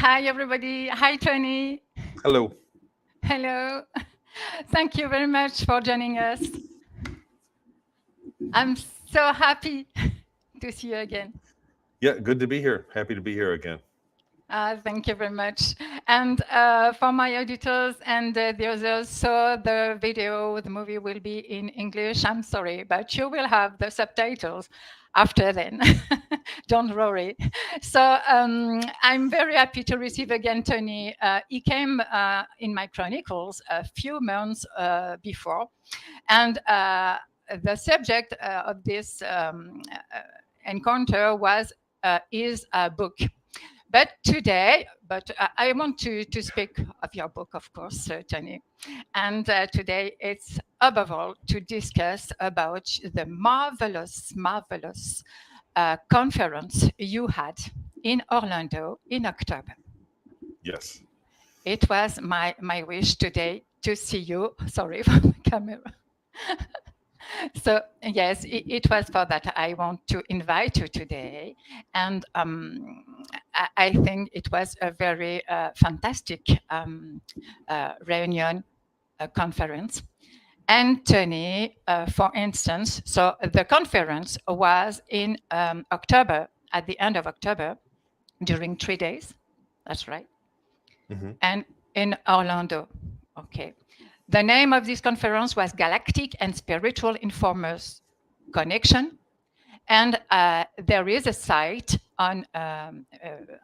Hi everybody. Hi Tony. Hello. Hello. Thank you very much for joining us. I'm so happy to see you again. Yeah, good to be here. Happy to be here again. Thank you very much. And for my auditors and the others, so the video, the movie will be in English. I'm sorry, but you will have the subtitles after then. Don't worry. So I'm very happy to receive again Tony. He came in my Chronicles a few months before. And the subject of this encounter was his book. But today, I want to speak of your book, of course, Tony. And today it's above all to discuss about the marvelous conference you had in Orlando in October. Yes. It was my wish today to see you. Sorry for the camera. So yes, it was for that I want to invite you today, and I think it was a very fantastic reunion, conference. And Tony, for instance, so the conference was in October, at the end of October, during 3 days. That's right. Mm-hmm. And in Orlando. Okay. The name of this conference was Galactic and Spiritual Informers Connection. And there is a site on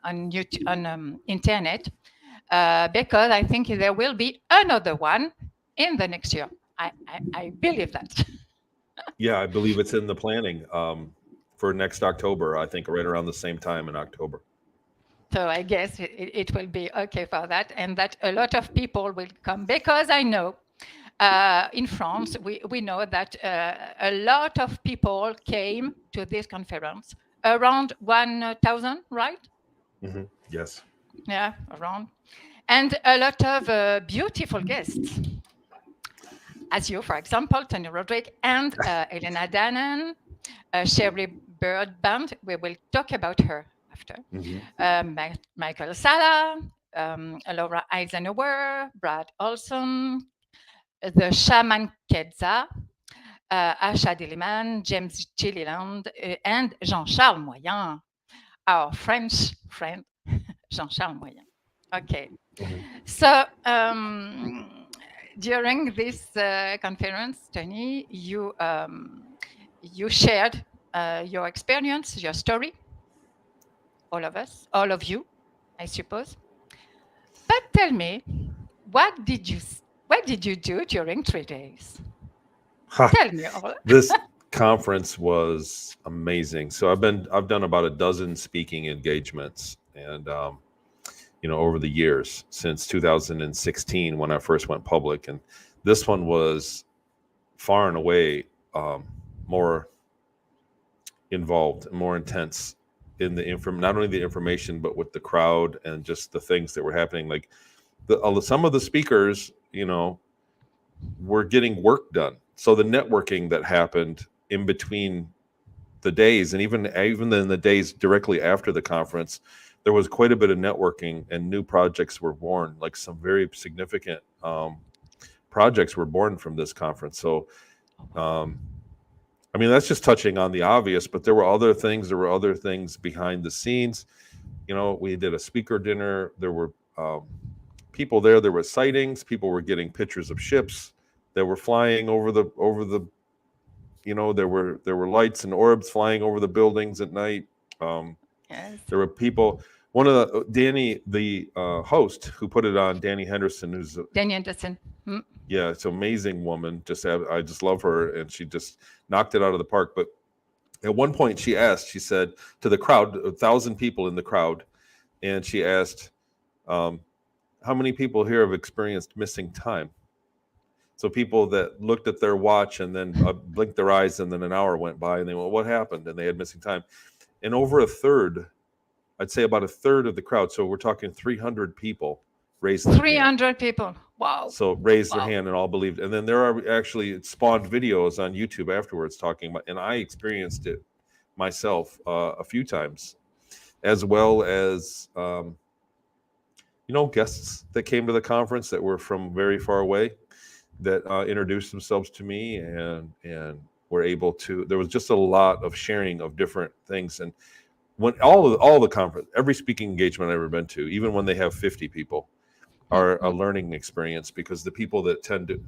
YouTube, on internet, because I think there will be another one in the next year. I believe that. Yeah, I believe it's in the planning for next October, I think right around the same time in October. So I guess it will be okay for that, and that a lot of people will come, because I know in France, we know that a lot of people came to this conference, around 1,000, right? Mm-hmm. Yes. Yeah, around. And a lot of beautiful guests, as you, for example, Tony Rodrigues and Elena Dannon, Sherry Bird Band. We will talk about her after. Mm-hmm. Michael Sala, Laura Eisenhower, Brad Olson, the Shaman Kedza, Asha Dilliman, James Gilliland, and Jean-Charles Moyen, our French friend, Jean-Charles Moyen. Okay. Mm-hmm. So during this conference, Tony, you shared your experience, your story, all of us, all of you, I suppose. But tell me, what did you do during 3 days? Tell me all. This conference was amazing. So I've done about a dozen speaking engagements, and over the years since 2016 when I first went public, and this one was far and away more involved, more intense in the not only the information, but with the crowd and just the things that were happening. Like some of the speakers, were getting work done. So the networking that happened in between the days, and even in the days directly after the conference, there was quite a bit of networking, and new projects were born. Like some very significant projects were born from this conference. So, that's just touching on the obvious, but there were other things. There were other things behind the scenes. We did a speaker dinner. There were people there. There were sightings. People were getting pictures of ships that were flying over the. There were lights and orbs flying over the buildings at night. Yes. There were people. One of Danny, the host who put it on, Danny Henderson, who's Danny Anderson. yeah, it's an amazing woman. I just love her, and she just knocked it out of the park. But at one point, she said to the crowd, 1,000 people in the crowd, and she asked, "How many people here have experienced missing time?" So people that looked at their watch and then blinked their eyes, and then an hour went by, and they went, "What happened?" And they had missing time. And over a third, I'd say about a third of the crowd, so we're talking 300 people, raised their 300 hand. people. Wow. So raised their hand and all believed. And then there are actually, it spawned videos on YouTube afterwards talking about, and I experienced it myself a few times, as well as, guests that came to the conference that were from very far away that introduced themselves to me and were able to, there was just a lot of sharing of different things. And when all the conference, every speaking engagement I've ever been to, even when they have 50 people, are a learning experience, because the people that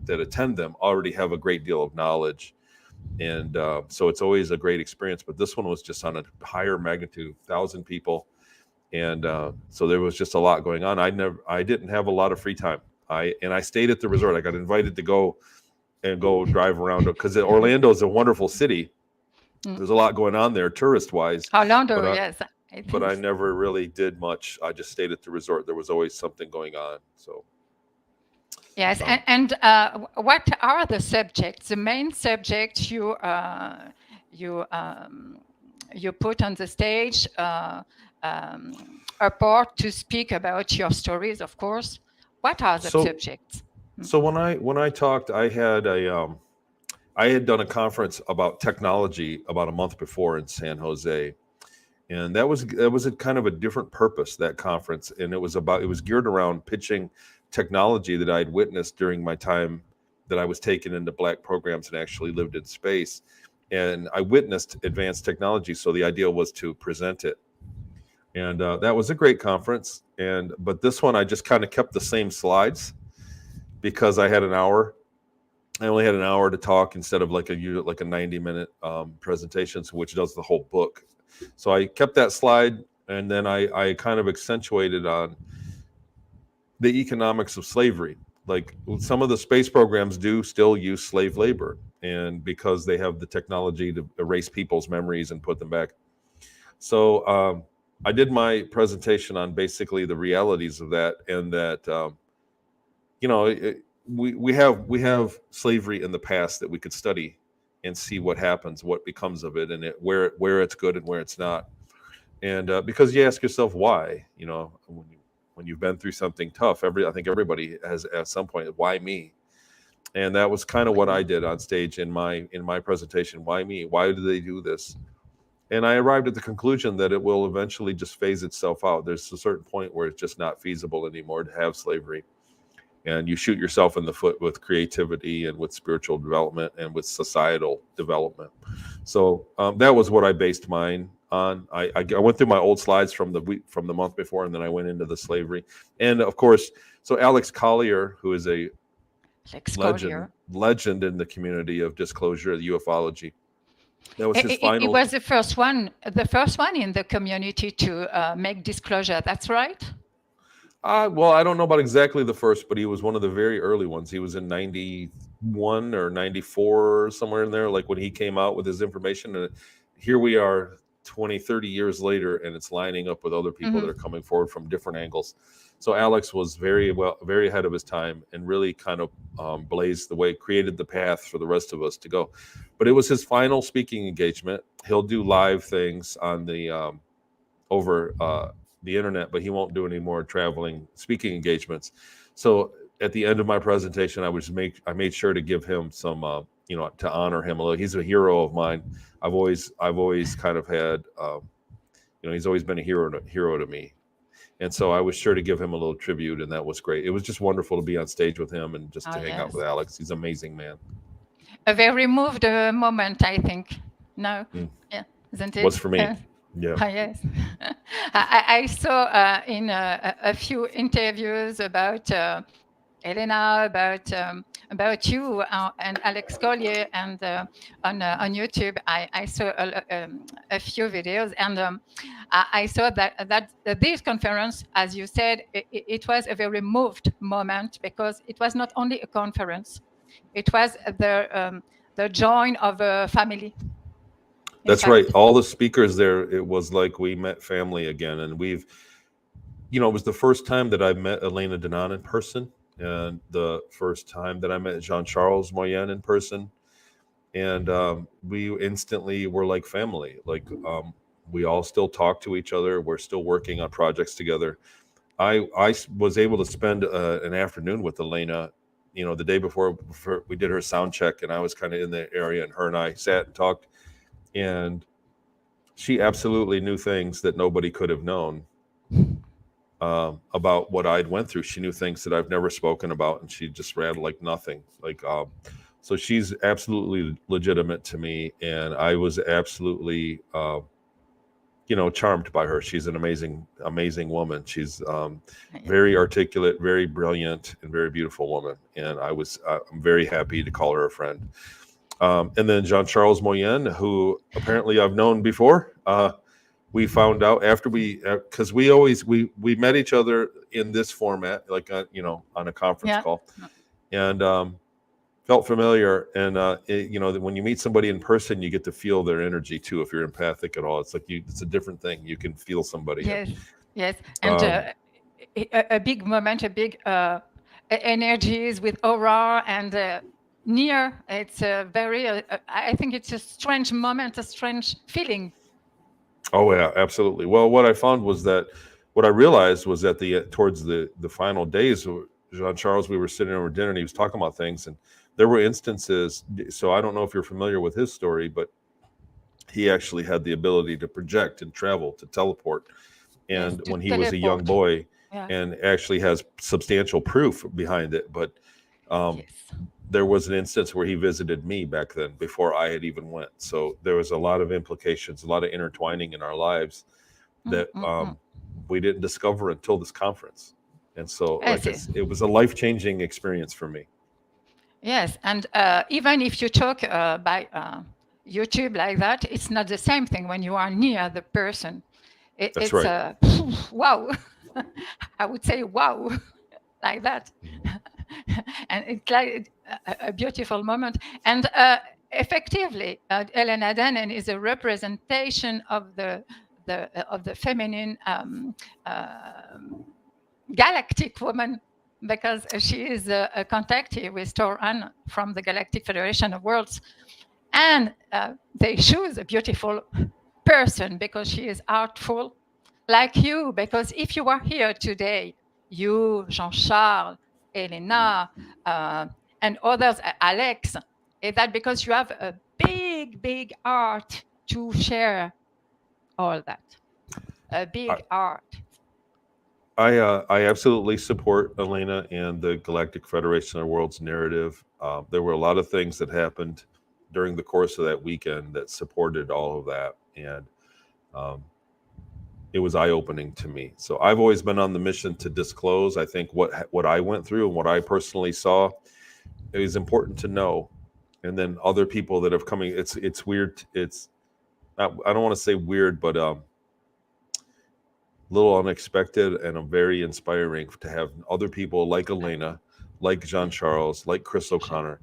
attend them already have a great deal of knowledge, and so it's always a great experience. But this one was just on a higher magnitude, 1,000 people, and so there was just a lot going on. I didn't have a lot of free time. I stayed at the resort. I got invited to go drive around, because Orlando is a wonderful city. There's a lot going on there, tourist-wise. Orlando, yes. But I never really did much. I just stayed at the resort. There was always something going on. So. Yes, and what are the subjects? The main subject you put on the stage, apart to speak about your stories, of course. What are the subjects? So when I talked, I had done a conference about technology about a month before in San Jose, and that was a kind of a different purpose, that conference, and it was geared around pitching technology that I'd witnessed during my time that I was taken into Black programs and actually lived in space, and I witnessed advanced technology. So the idea was to present it, and that was a great conference. But this one I just kind of kept the same slides, because I had an hour. I only had an hour to talk instead of like a 90-minute presentation, which does the whole book. So I kept that slide, and then I kind of accentuated on the economics of slavery. Like, some of the space programs do still use slave labor, and because they have the technology to erase people's memories and put them back. So I did my presentation on basically the realities of that, and that we have slavery in the past that we could study and see what happens, what becomes of it, and where it's good and where it's not. And because you ask yourself why, when you've been through something tough, I think everybody has at some point, why me? And that was kind of what I did on stage in my presentation. Why me? Why do they do this? And I arrived at the conclusion that it will eventually just phase itself out. There's a certain point where it's just not feasible anymore to have slavery. And you shoot yourself in the foot with creativity and with spiritual development and with societal development. So that was what I based mine on. I went through my old slides from the month before, and then I went into the slavery. And of course, so Alex Collier, who is a legend in the community of disclosure, the ufology. That was his final. It was the first one in the community to make disclosure. That's right. Well, I don't know about exactly the first, but he was one of the very early ones. He was in 91 or 94, somewhere in there, like when he came out with his information. And here we are 20, 30 years later, and it's lining up with other people that are coming forward from different angles. So Alex was very ahead of his time, and really kind of blazed the way, created the path for the rest of us to go. But it was his final speaking engagement. He'll do live things on the over the internet, but he won't do any more traveling speaking engagements. So at the end of my presentation, I made sure to give him some, to honor him a little. He's a hero of mine. I've always kind of had, he's always been a hero to me. And so I was sure to give him a little tribute, and that was great. It was just wonderful to be on stage with him and just to hang out with Alex. He's an amazing man. A very moved moment, I think. No, yeah, isn't it? Was for me. Yeah. Yes. I saw in a few interviews about Elena, about you and Alex Collier, and on YouTube, I saw a few videos, and I saw that this conference, as you said, it was a very moved moment, because it was not only a conference, it was the join of a family. In That's right. fact, All the speakers there, it was like we met family again. And we've, it was the first time that I met Elena Denon in person, and the first time that I met Jean-Charles Moyen in person. And we instantly were like family. Like, we all still talk to each other. We're still working on projects together. I was able to spend an afternoon with Elena, the day before we did her sound check, and I was kind of in the area, and her and I sat and talked, and she absolutely knew things that nobody could have known about what I'd went through. She knew things that I've never spoken about, and she just ran like nothing. So she's absolutely legitimate to me, and I was absolutely, charmed by her. She's an amazing, amazing woman. She's very articulate, very brilliant, and very beautiful woman. And I'm very happy to call her a friend. And then Jean-Charles Moyen, who apparently I've known before. We found out after because we met each other in this format, like on a conference call, and felt familiar. And when you meet somebody in person, you get to feel their energy too. If you're empathic at all, it's like it's a different thing. You can feel somebody. Yes, and a big moment, a big energies with aura and near. It's a very. I think it's a strange moment, a strange feeling. Oh yeah, absolutely. Well, what I realized was that towards the final days, Jean-Charles, we were sitting over dinner and he was talking about things, and there were instances. So I don't know if you're familiar with his story, but he actually had the ability to project and travel, to teleport. And when he was a young boy, and actually has substantial proof behind it. But there was an instance where he visited me back then before I had even went. So there was a lot of implications, a lot of intertwining in our lives that we didn't discover until this conference. And so it was a life-changing experience for me. Yes, and even if you talk by YouTube like that, it's not the same thing when you are near the person. That's right. Wow. I would say wow, like that. And it's like a beautiful moment. And effectively, Elena Denon is a representation of the feminine galactic woman, because she is a contactee with Tor Ann from the Galactic Federation of Worlds. And they choose a beautiful person because she is artful, like you. Because if you are here today, you, Jean-Charles, Elena, and others, Alex, is that because you have a big art to share all that. A big art. I absolutely support Elena and the Galactic Federation of Worlds narrative. There were a lot of things that happened during the course of that weekend that supported all of that, and it was eye-opening to me. So I've always been on the mission to disclose, I think, what I went through and what I personally saw. It is important to know, and then other people that have coming. It's weird. It's not, I don't want to say weird, but little unexpected and very inspiring to have other people like Elena, like Jean-Charles, like Chris O'Connor,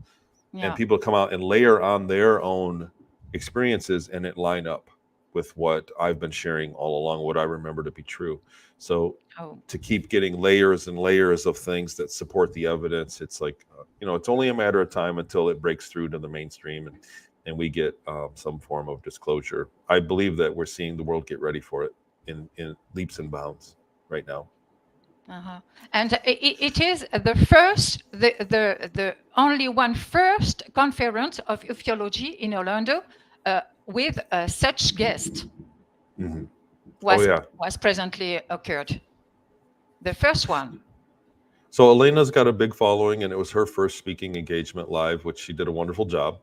and people come out and layer on their own experiences and it line up with what I've been sharing all along, what I remember to be true. So to keep getting layers and layers of things that support the evidence, it's like, it's only a matter of time until it breaks through to the mainstream and we get some form of disclosure. I believe that we're seeing the world get ready for it in leaps and bounds right now. And it is the only one first conference of ufology in Orlando with such guest. Mm-hmm. Was presently occurred. The first one. So Elena's got a big following, and it was her first speaking engagement live, which she did a wonderful job.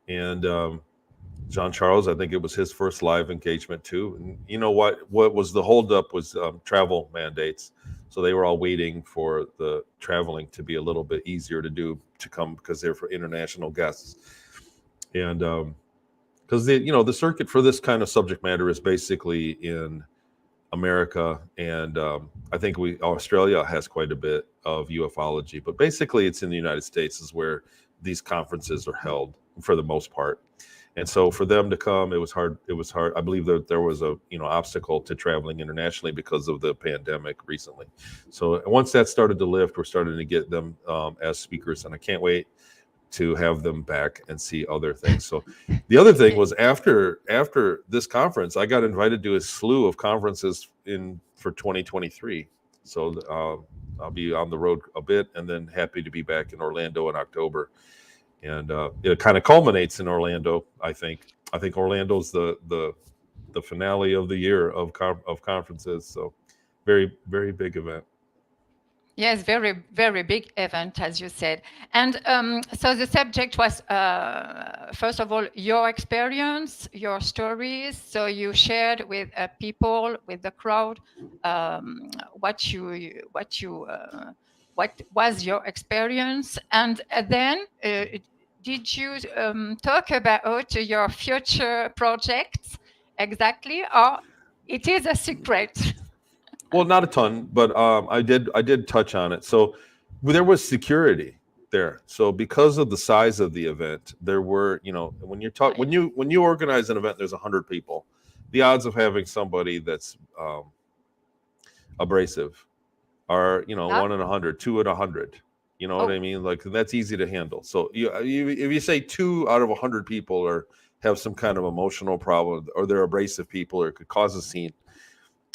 And Jean Charles, I think it was his first live engagement too. And you know what was the holdup was travel mandates. So they were all waiting for the traveling to be a little bit easier to do to come because they're for international guests. And because the circuit for this kind of subject matter is basically in America, and I think Australia has quite a bit of ufology, but basically it's in the United States is where these conferences are held for the most part. And so for them to come, it was hard. It was hard. I believe that there was a obstacle to traveling internationally because of the pandemic recently. So once that started to lift, we're starting to get them as speakers, and I can't wait to have them back and see other things. So the other thing was after this conference, I got invited to a slew of conferences for 2023. So I'll be on the road a bit, and then happy to be back in Orlando in October. And it kind of culminates in Orlando. I think Orlando's the finale of the year of conferences. So very, very big event. Yes, very, very big event, as you said. And so the subject was, first of all, your experience, your stories. So you shared with people, with the crowd, what was your experience, and then did you talk about your future projects exactly, or it is a secret? Well, not a ton, but I did touch on it. So there was security there. So because of the size of the event, there were, when you're talk when you organize an event, there's 100 people. The odds of having somebody that's abrasive are 1 in 100, 2 in 100. You know what I mean? Like that's easy to handle. So if you say 2 out of 100 people have some kind of emotional problem, or they're abrasive people, or it could cause a scene.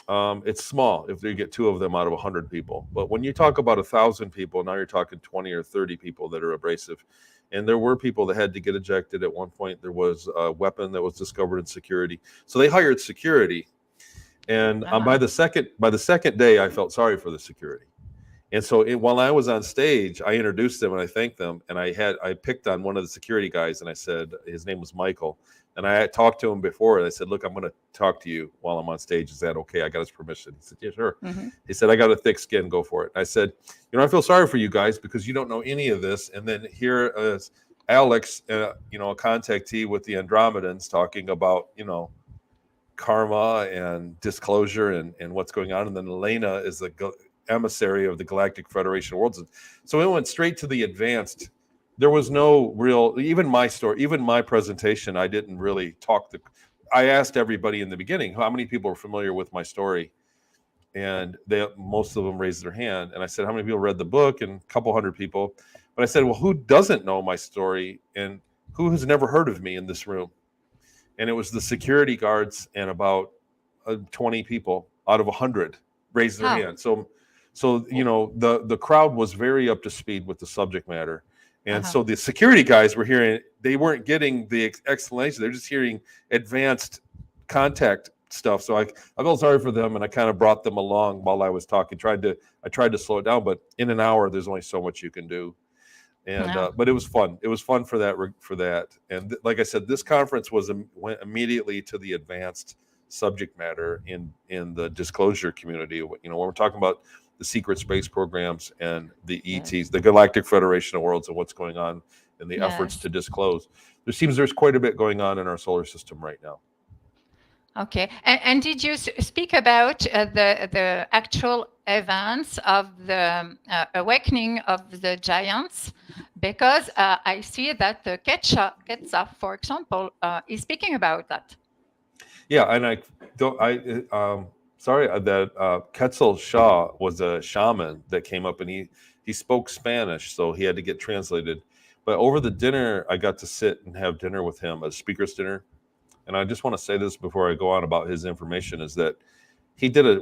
It's small if you get 2 of them out of 100 people. But when you talk about 1,000 people, now you're talking 20 or 30 people that are abrasive. And there were people that had to get ejected at one point. There was a weapon that was discovered in security. So they hired security. And by the second day, I felt sorry for the security. And so while I was on stage, I introduced them and I thanked them. And I picked on one of the security guys, and I said, his name was Michael. And I had talked to him before, and I said, look, I'm going to talk to you while I'm on stage. Is that okay? I got his permission. He said, yeah, sure. Mm-hmm. He said, I got a thick skin. Go for it. I said, I feel sorry for you guys because you don't know any of this. And then here is Alex, a contactee with the Andromedans, talking about, karma and disclosure and what's going on. And then Elena is the emissary of the Galactic Federation of Worlds. So it went straight to the advanced. There was no real, even my story, even my presentation, I didn't really talk. I asked everybody in the beginning, how many people are familiar with my story? And most of them raised their hand. And I said, how many people read the book? And a couple hundred people. But I said, well, who doesn't know my story? And who has never heard of me in this room? And it was the security guards and about 20 people out of 100 raised their hand. So the crowd was very up to speed with the subject matter. And so the security guys were hearing, they weren't getting the explanation. They're just hearing advanced contact stuff. So I felt sorry for them, and I kind of brought them along while I was talking. I tried to slow it down, but in an hour, there's only so much you can do. And but it was fun. It was fun for that. And like I said, this conference went immediately to the advanced subject matter in the disclosure community. When we're talking about the secret space programs and the ETs, the Galactic Federation of Worlds, and what's going on and the efforts to disclose. There's quite a bit going on in our solar system right now. Okay. And did you speak about the actual events of the awakening of the giants? Because I see that Quetzal, for example, is speaking about that. Yeah, and sorry that Quetzal Shaw was a shaman that came up, and he spoke Spanish, so he had to get translated. But over the dinner, I got to sit and have dinner with him, a speaker's dinner. And I just want to say this before I go on about his information, is that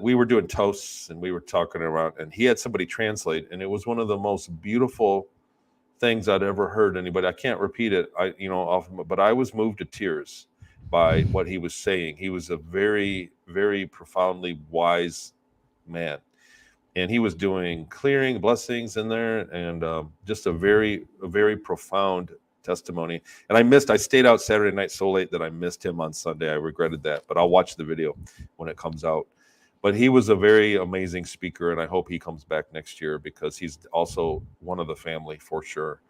we were doing toasts and we were talking around, and he had somebody translate, and it was one of the most beautiful things I'd ever heard anybody. I can't repeat it, often, but I was moved to tears by what he was saying. He was a very, very profoundly wise man, and he was doing clearing blessings in there, and just a very profound testimony. And I stayed out Saturday night so late that I missed him on Sunday. I regretted that, but I'll watch the video when it comes out. But he was a very amazing speaker, and I hope he comes back next year because he's also one of the family for sure.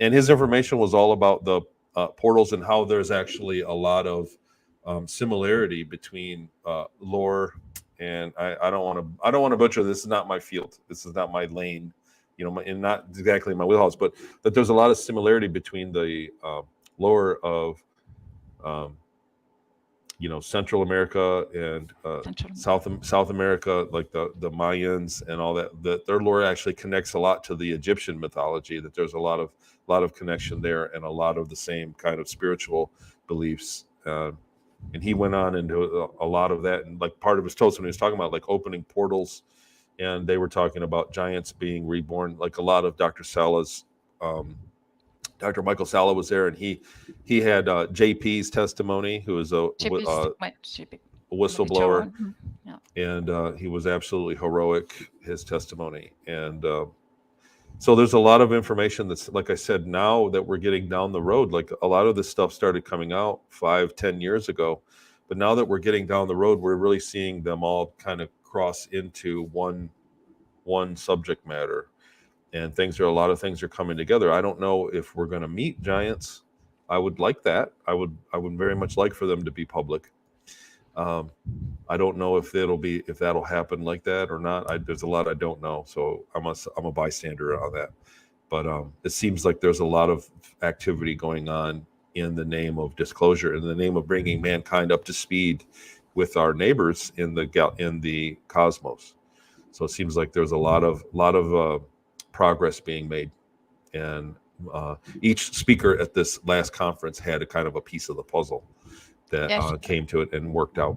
And his information was all about the portals and how there's actually a lot of similarity between lore. And I don't want to butcher this. Is not my field. This is not my lane, and not exactly my wheelhouse. But that there's a lot of similarity between the lore of Central America and South America, like the Mayans and all that. That their lore actually connects a lot to the Egyptian mythology. That there's a lot of connection there, and a lot of the same kind of spiritual beliefs. And he went on into a lot of that, and like part of his toast when he was talking about like opening portals, and they were talking about giants being reborn. Like a lot of Dr. Sala's. Dr. Michael Sala was there, and he had JP's testimony, who is a whistleblower, and he was absolutely heroic, his testimony. And so there's a lot of information that's, like I said, now that we're getting down the road, like a lot of this stuff started coming out 5-10 years ago, but now that we're getting down the road, we're really seeing them all kind of cross into one subject matter. And a lot of things are coming together. I don't know if we're going to meet giants. I would like that. I would very much like for them to be public. I don't know if that'll happen like that or not. There's a lot I don't know, so I'm a bystander on that. But it seems like there's a lot of activity going on in the name of disclosure, in the name of bringing mankind up to speed with our neighbors in the cosmos. So it seems like there's a lot of progress being made, and each speaker at this last conference had a kind of a piece of the puzzle that came to it and worked out.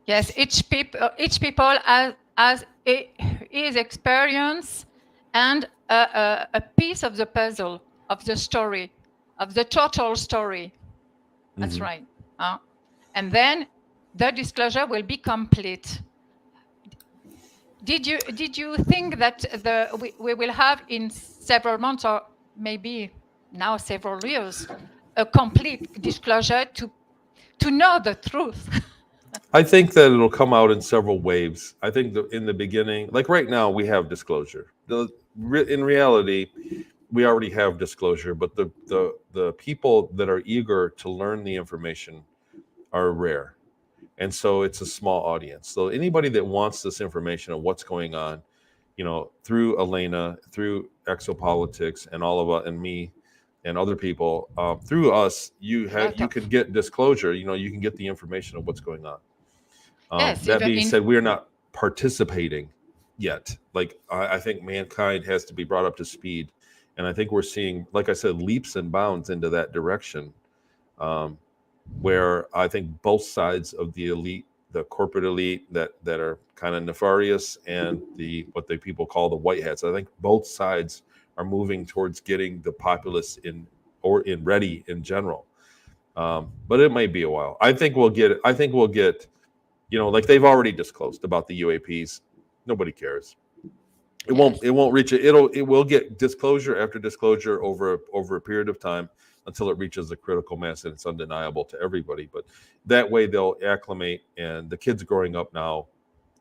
Yes, each people has his experience and a piece of the puzzle, of the story, of the total story. That's right. And then the disclosure will be complete. Did you think that we will have in several months, or maybe now several years, a complete disclosure to know the truth? I think that it'll come out in several waves. I think that in the beginning, like right now, we have disclosure. In reality, we already have disclosure, but the people that are eager to learn the information are rare. And so it's a small audience. So anybody that wants this information of what's going on, through Elena, through Exopolitics, and all of us, and me, and other people, through us, you can get disclosure. You can get the information of what's going on. That being said, we are not participating yet. Like I think mankind has to be brought up to speed, and I think we're seeing, like I said, leaps and bounds into that direction. Where I think both sides of the elite, the corporate elite that are kind of nefarious, and what people call the white hats, I think both sides are moving towards getting the populace ready in general. But it might be a while. I think we'll get, like they've already disclosed about the UAPs. Nobody cares. It won't reach it. It will get disclosure after disclosure over a period of time, until it reaches a critical mass and it's undeniable to everybody. But that way they'll acclimate, and the kids growing up now,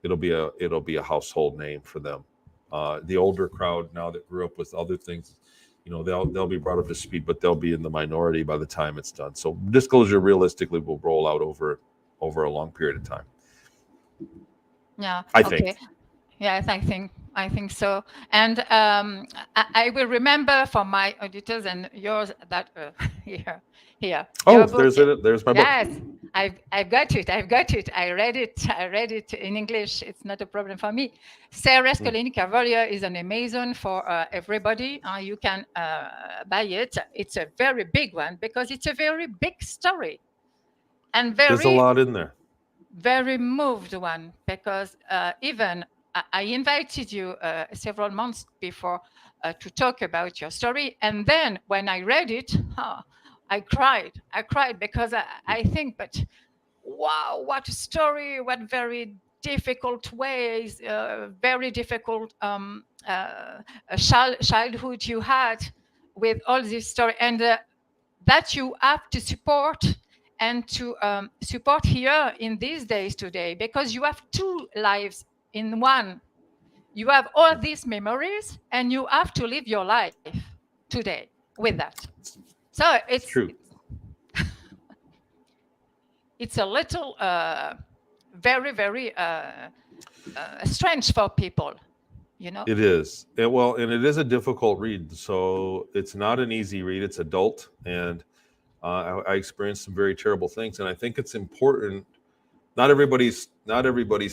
it'll be a household name for them. The older crowd now that grew up with other things, they'll be brought up to speed, but they'll be in the minority by the time it's done. So disclosure realistically will roll out over a long period of time. Yeah. I think. Yes, I think so. And I will remember for my auditors and yours that here. Oh, there's my book. Yes, I've got it. I read it in English. It's not a problem for me. Sarah's Colony Cavalier is on Amazon for everybody. You can buy it. It's a very big one because it's a very big story, and there's a lot in there. Very moved one, because even I invited you several months before to talk about your story, and then when I read it, I cried because I think, but wow, what a story! What very difficult ways, very difficult childhood you had with all this story, and that you have to support and to support here in these days today, because you have two lives in one. You have all these memories, and you have to live your life today with that. So It's true. it's a little very, very strange for people, you know. It is. And it is a difficult read. So it's not an easy read. It's adult, and I experienced some very terrible things. And I think it's important. Not everybody's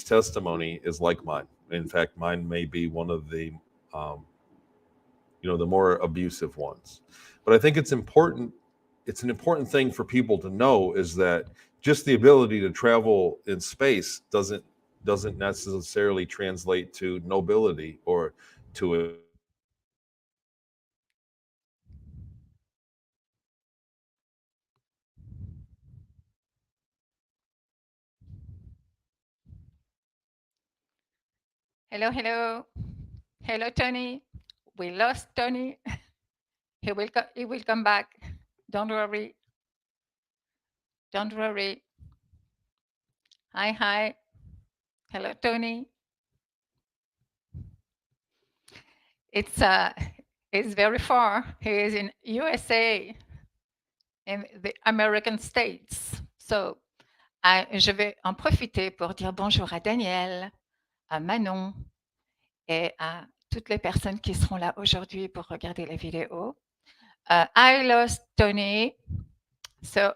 testimony is like mine. In fact, mine may be one of the, the more abusive ones. But I think it's important. It's an important thing for people to know, is that just the ability to travel in space doesn't necessarily translate to nobility or to a. Hello, hello, hello, Tony. We lost Tony. He will come back. Don't worry. Don't worry. Hi, hi. Hello, Tony. It's very far. He is in USA, in the American States. So, je vais en profiter pour dire bonjour à Daniel, à Manon et à toutes les personnes qui seront là aujourd'hui pour regarder la vidéo. I lost Tony. So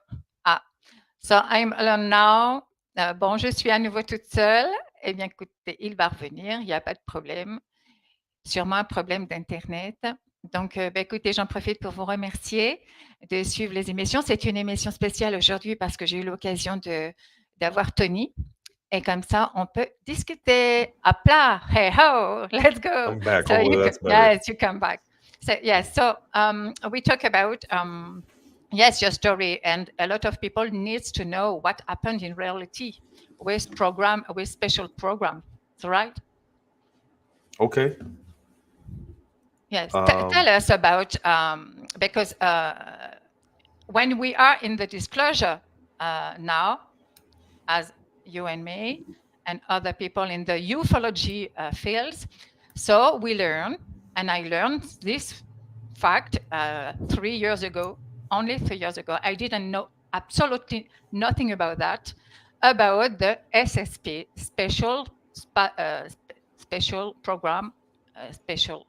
I'm alone now. Bon, je suis à nouveau toute seule. Eh bien, écoutez, il va revenir, il n'y a pas de problème. Sûrement un problème d'Internet. Donc, écoutez, j'en profite pour vous remercier de suivre les émissions. C'est une émission spéciale aujourd'hui parce que j'ai eu l'occasion d'avoir Tony. Et comme ça, on peut discuter. Hop là, hey ho, let's go. I'm back. So That's better. yes, you come back. So yes, so we talk about yes, your story, and a lot of people needs to know what happened in reality with special program, right? Okay. Yes, tell us about because when we are in the disclosure now, as you and me and other people in the ufology fields, so we learn, and I learned this fact 3 years ago, only 3 years ago. I didn't know absolutely nothing about that, about the SSP, special program, special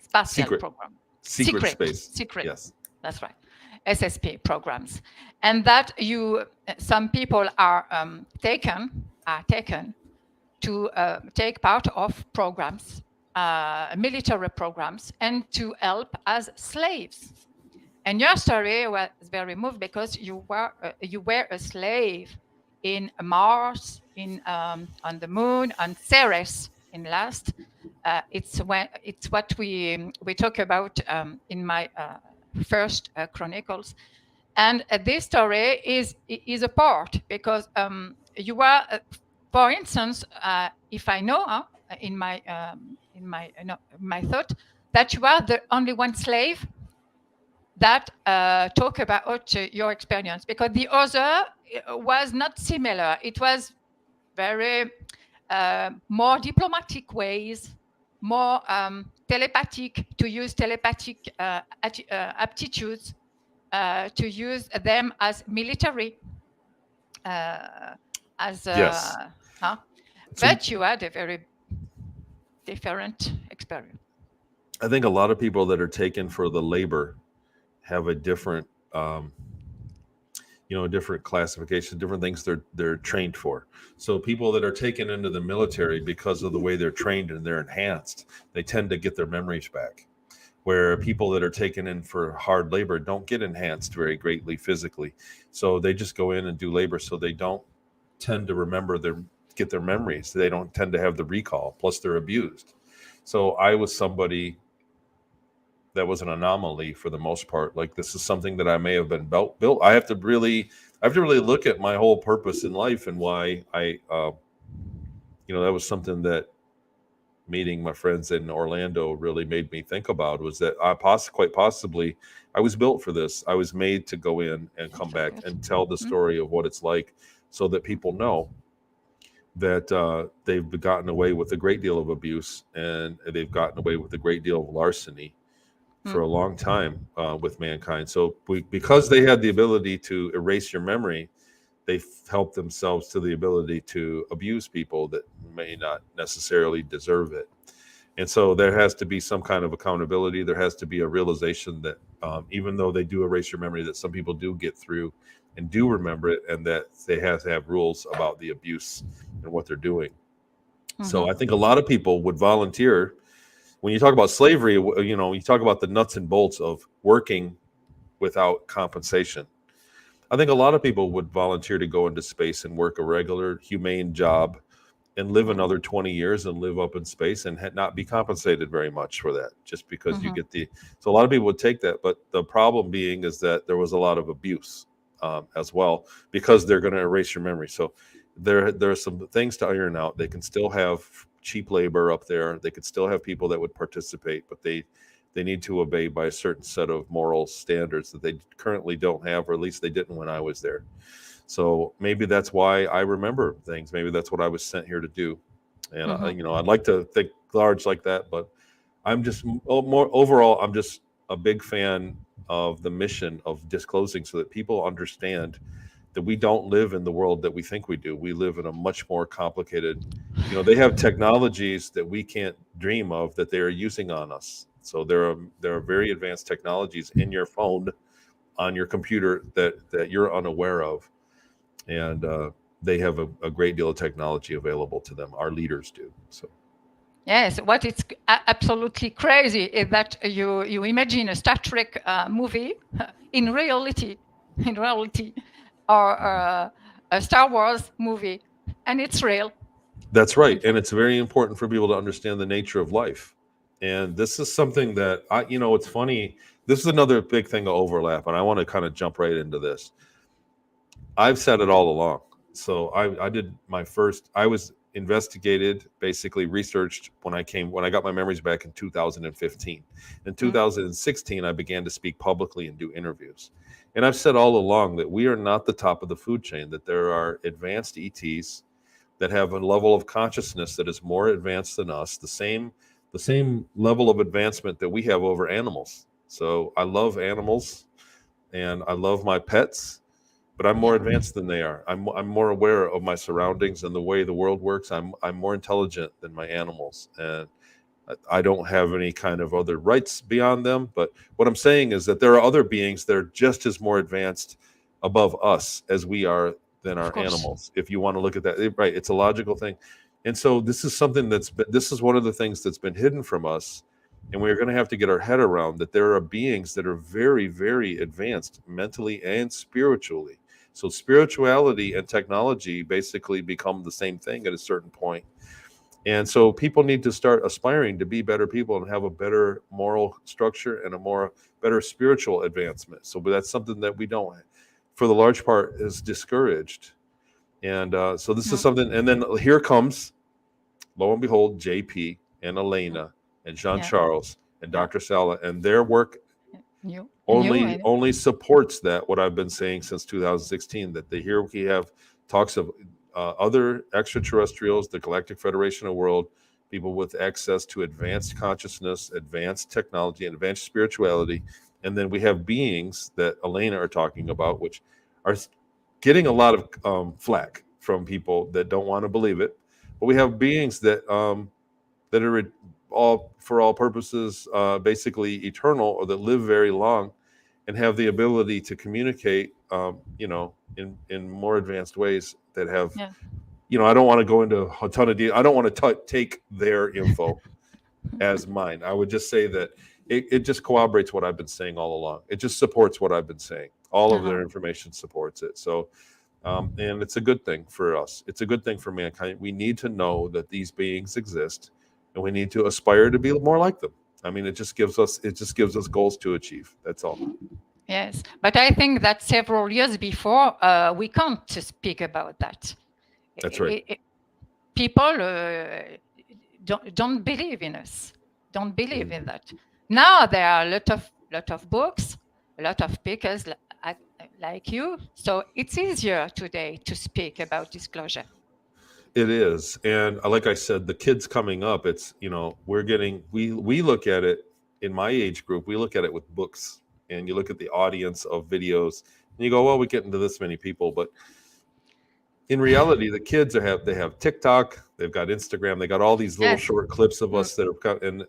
spatial program. Secret space. Secret. Yes. That's right. SSP programs. And that some people are taken to take part of programs, military programs, and to help as slaves. And your story was very moved because you were a slave in Mars, on the moon, on Ceres in last. It's what we talk about in my first Chronicles, and this story is a part because you were, for instance, if I know in my thought that you are the only one slave that talk about your experience, because the other was not similar. It was very more diplomatic ways, more telepathic, to use telepathic aptitudes, to use them as military, yes. But you had a very different experience. I think a lot of people that are taken for the labor have a different, different classification, different things they're trained for. So people that are taken into the military because of the way they're trained and they're enhanced, they tend to get their memories back. Where people that are taken in for hard labor don't get enhanced very greatly physically. So they just go in and do labor. So they don't tend to get their memories. They don't tend to have the recall, plus they're abused. So I was somebody that was an anomaly for the most part. Like, this is something that I may have been built. I have to really look at my whole purpose in life and why I, that was something that meeting my friends in Orlando really made me think about was that quite possibly I was built for this. I was made to go in and come back and tell the story of what it's like, so that people know that they've gotten away with a great deal of abuse, and they've gotten away with a great deal of larceny for a long time with mankind. So because they had the ability to erase your memory, they helped themselves to the ability to abuse people that may not necessarily deserve it. And so there has to be some kind of accountability. There has to be a realization that even though they do erase your memory, that some people do get through and do remember it, and that they have to have rules about the abuse and what they're doing. So I think a lot of people would volunteer. When you talk about slavery, you talk about the nuts and bolts of working without compensation. I think a lot of people would volunteer to go into space and work a regular, humane job and live another 20 years and live up in space and not be compensated very much for that, just because you get so a lot of people would take that. But the problem being is that there was a lot of abuse as well, because they're going to erase your memory. So there are some things to iron out. They can still have cheap labor up there. They could still have people that would participate, but they need to obey by a certain set of moral standards that they currently don't have, or at least they didn't when I was there. So maybe that's why I remember things. Maybe that's what I was sent here to do. And I'd like to think large like that, but I'm just overall, I'm just a big fan of the mission of disclosing, so that people understand that we don't live in the world that we think we do. We live in a much more complicated, they have technologies that we can't dream of that they're using on us. So there are very advanced technologies in your phone, on your computer, that you're unaware of. And they have a great deal of technology available to them. Our leaders do. So. Yes, what is absolutely crazy is that you imagine a Star Trek movie in reality, or a Star Wars movie, and it's real. That's right, and it's very important for people to understand the nature of life. And this is something that it's funny. This is another big thing of overlap, and I want to kind of jump right into this. I've said it all along. So I did my first. I was investigated, basically researched when I got my memories back in 2015. In 2016, I began to speak publicly and do interviews. And I've said all along that we are not the top of the food chain, that there are advanced ETs that have a level of consciousness that is more advanced than us, the same level of advancement that we have over animals. So I love animals and I love my pets, but I'm more advanced than they are. I'm more aware of my surroundings and the way the world works. I'm more intelligent than my animals, and I don't have any kind of other rights beyond them. But what I'm saying is that there are other beings that are just as more advanced above us as we are than our animals. If you want to look at that, right? It's a logical thing. And so this is something this is one of the things that's been hidden from us. And we're going to have to get our head around that there are beings that are very, very advanced mentally and spiritually. So spirituality and technology basically become the same thing at a certain point. And so people need to start aspiring to be better people and have a better moral structure and better spiritual advancement. So that's something that we don't, for the large part, is discouraged. And so this is something. And then here comes, lo and behold, JP and Elena and Jean-Charles and Dr. Sala, and their work only supports that, what I've been saying since 2016, that here we have talks of other extraterrestrials, the Galactic Federation of World, people with access to advanced consciousness, advanced technology, and advanced spirituality. And then we have beings that Elena are talking about, which are getting a lot of flack from people that don't want to believe it. But we have beings that are for all purposes basically eternal, or that live very long and have the ability to communicate in more advanced ways that have I don't want to go into a ton of detail. I don't want to take their info as mine. I would just say that it just corroborates what I've been saying all along. It just supports what I've been saying. All of their information supports it. So and it's a good thing for us. It's a good thing for mankind. We need to know that these beings exist, and we need to aspire to be more like them. I mean, it just gives us goals to achieve. That's all. Yes, but I think that several years before, we can't speak about that. That's right. People don't believe in us. Don't believe in that. Now there are a lot of books, a lot of speakers like you. So it's easier today to speak about disclosure. It is. And like I said, the kids coming up, it's, we look at it in my age group, we look at it with books, and you look at the audience of videos and you go, well, we get into this many people. But in reality, the kids they have TikTok, they've got Instagram, they got all these little short clips of us that have and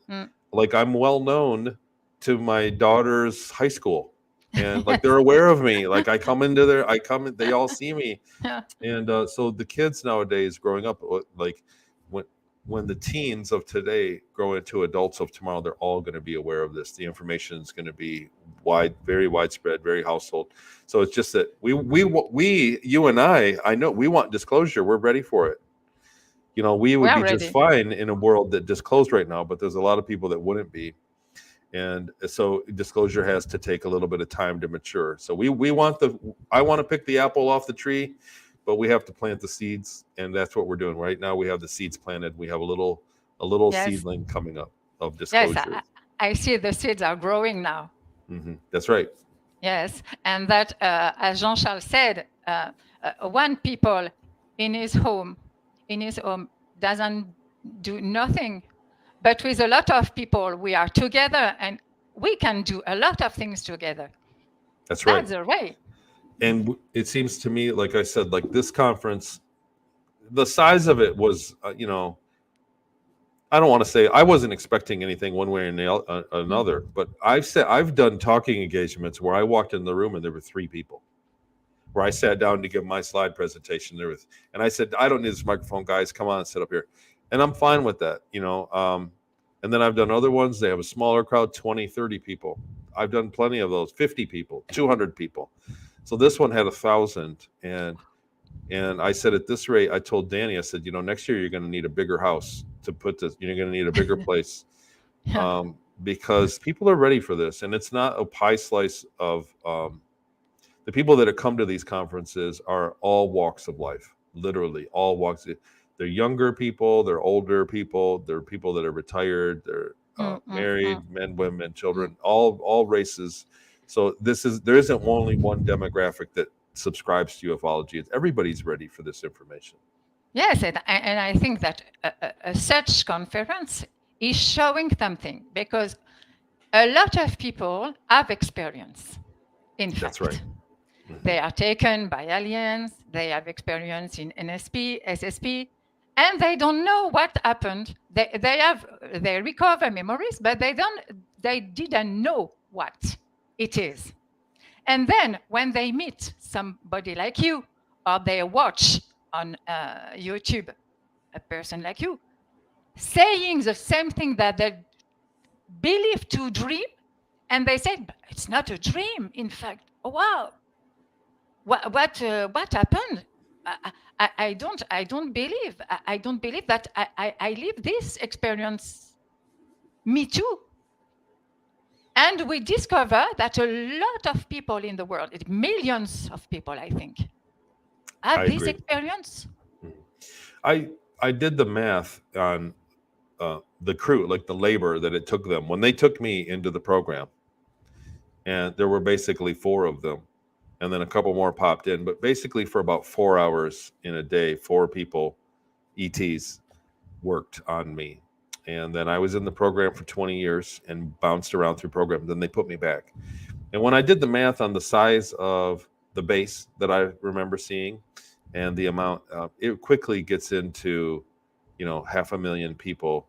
like I'm well known to my daughter's high school. And like they're aware of me. Like I come into they all see me. And so the kids nowadays growing up, like when the teens of today grow into adults of tomorrow, they're all going to be aware of this. The information is going to be very widespread, very household. So it's just that you and I know we want disclosure. We're ready for it. We would be just fine in a world that disclosed right now, but there's a lot of people that wouldn't be. And so disclosure has to take a little bit of time to mature. So I want to pick the apple off the tree, but we have to plant the seeds, and that's what we're doing right now. We have the seeds planted. We have a little seedling coming up of disclosure. Yes, I see the seeds are growing now. Mm-hmm. That's right. Yes, and that, as Jean-Charles said, one people in his home doesn't do nothing. But with a lot of people, we are together and we can do a lot of things together. That's right. That's the way. And it seems to me, like I said, like this conference, the size of it was, I don't want to say I wasn't expecting anything one way or another, but I've done talking engagements where I walked in the room and there were 3 people. Where I sat down to give my slide presentation, and I said, I don't need this microphone, guys. Come on and sit up here. And I'm fine with that, and then I've done other ones. They have a smaller crowd, 20, 30 people. I've done plenty of those, 50 people, 200 people. So this one had 1,000. And I said, at this rate, I told Danny, I said, next year you're going to need a bigger house to put this. You're going to need a bigger place because people are ready for this. And it's not a pie slice of the people that have come to these conferences are all walks of life, literally all walks. They're younger people, they're older people, they're people that are retired, they're married, men, women, children, all races. So there isn't only one demographic that subscribes to ufology. Everybody's ready for this information. Yes, and I think that such conference is showing something, because a lot of people have experience. In fact, that's right. They are taken by aliens. They have experience in NSP, SSP. And they don't know what happened. They recover memories, but they didn't know what it is. And then when they meet somebody like you, or they watch on YouTube a person like you saying the same thing that they believe to dream, and they say, but it's not a dream. In fact, oh, wow, what happened? I don't believe that I live this experience. Me too. And we discover that a lot of people in the world, millions of people, I think, have this experience. I did the math on the crew, like the labor that it took them when they took me into the program. And there were basically 4 of them. And then a couple more popped in, but basically for about 4 hours in a day, 4 people, ETs, worked on me. And then I was in the program for 20 years and bounced around through programs. Then they put me back. And when I did the math on the size of the base that I remember seeing and the amount, it quickly gets into, 500,000 people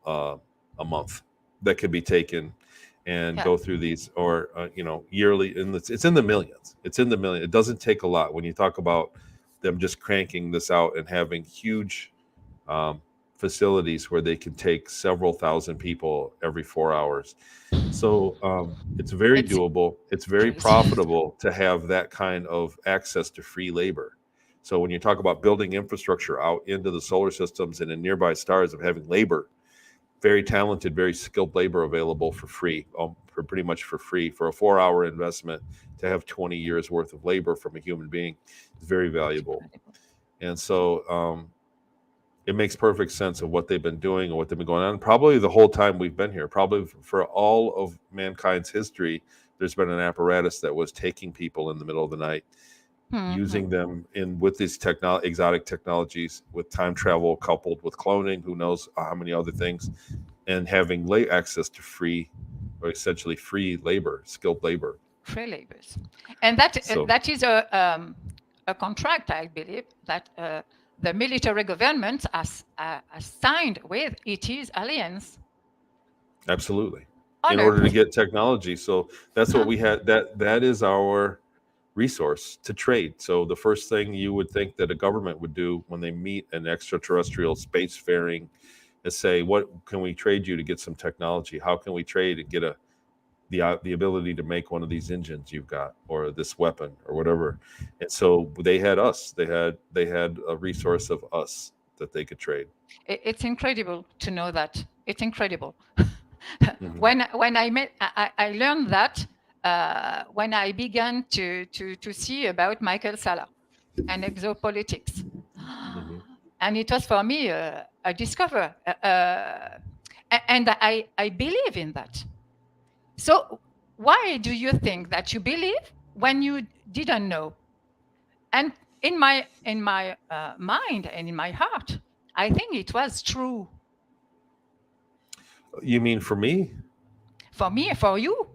a month that could be taken and go through these, or yearly, and it's in the millions. It's in the million. It doesn't take a lot when you talk about them just cranking this out and having huge facilities where they can take several thousand people every 4 hours. So it's very doable. It's very profitable to have that kind of access to free labor. So when you talk about building infrastructure out into the solar systems and in nearby stars, of having labor, very talented, very skilled labor available for free, for pretty much for free, for a 4-hour investment, to have 20 years worth of labor from a human being is very valuable. And so it makes perfect sense of what they've been doing and what they've been going on. Probably the whole time we've been here, probably for all of mankind's history, there's been an apparatus that was taking people in the middle of the night, using them in with these exotic technologies, with time travel coupled with cloning, who knows how many other things, and having access to free, or essentially free labor, skilled labor. Free labors, and that So- that is a contract, I believe, that the military government has signed with ET's aliens. Absolutely. On In order to Earth. get technology. So that's what we had. That is our resource to trade. So the first thing you would think that a government would do when they meet an extraterrestrial spacefaring is say, what can we trade you to get some technology? How can we trade and get the ability to make one of these engines you've got, or this weapon, or whatever? And so they had us. They had a resource of us that they could trade. It's incredible to know that. It's incredible. Mhm. When I learned that when I began to see about Michael Sala and exopolitics, Mhm. and it was for me a discover, and I believe in that. So why do you think that you believe when you didn't know? And in my mind and in my heart, I think it was true. You mean for me? For me, for you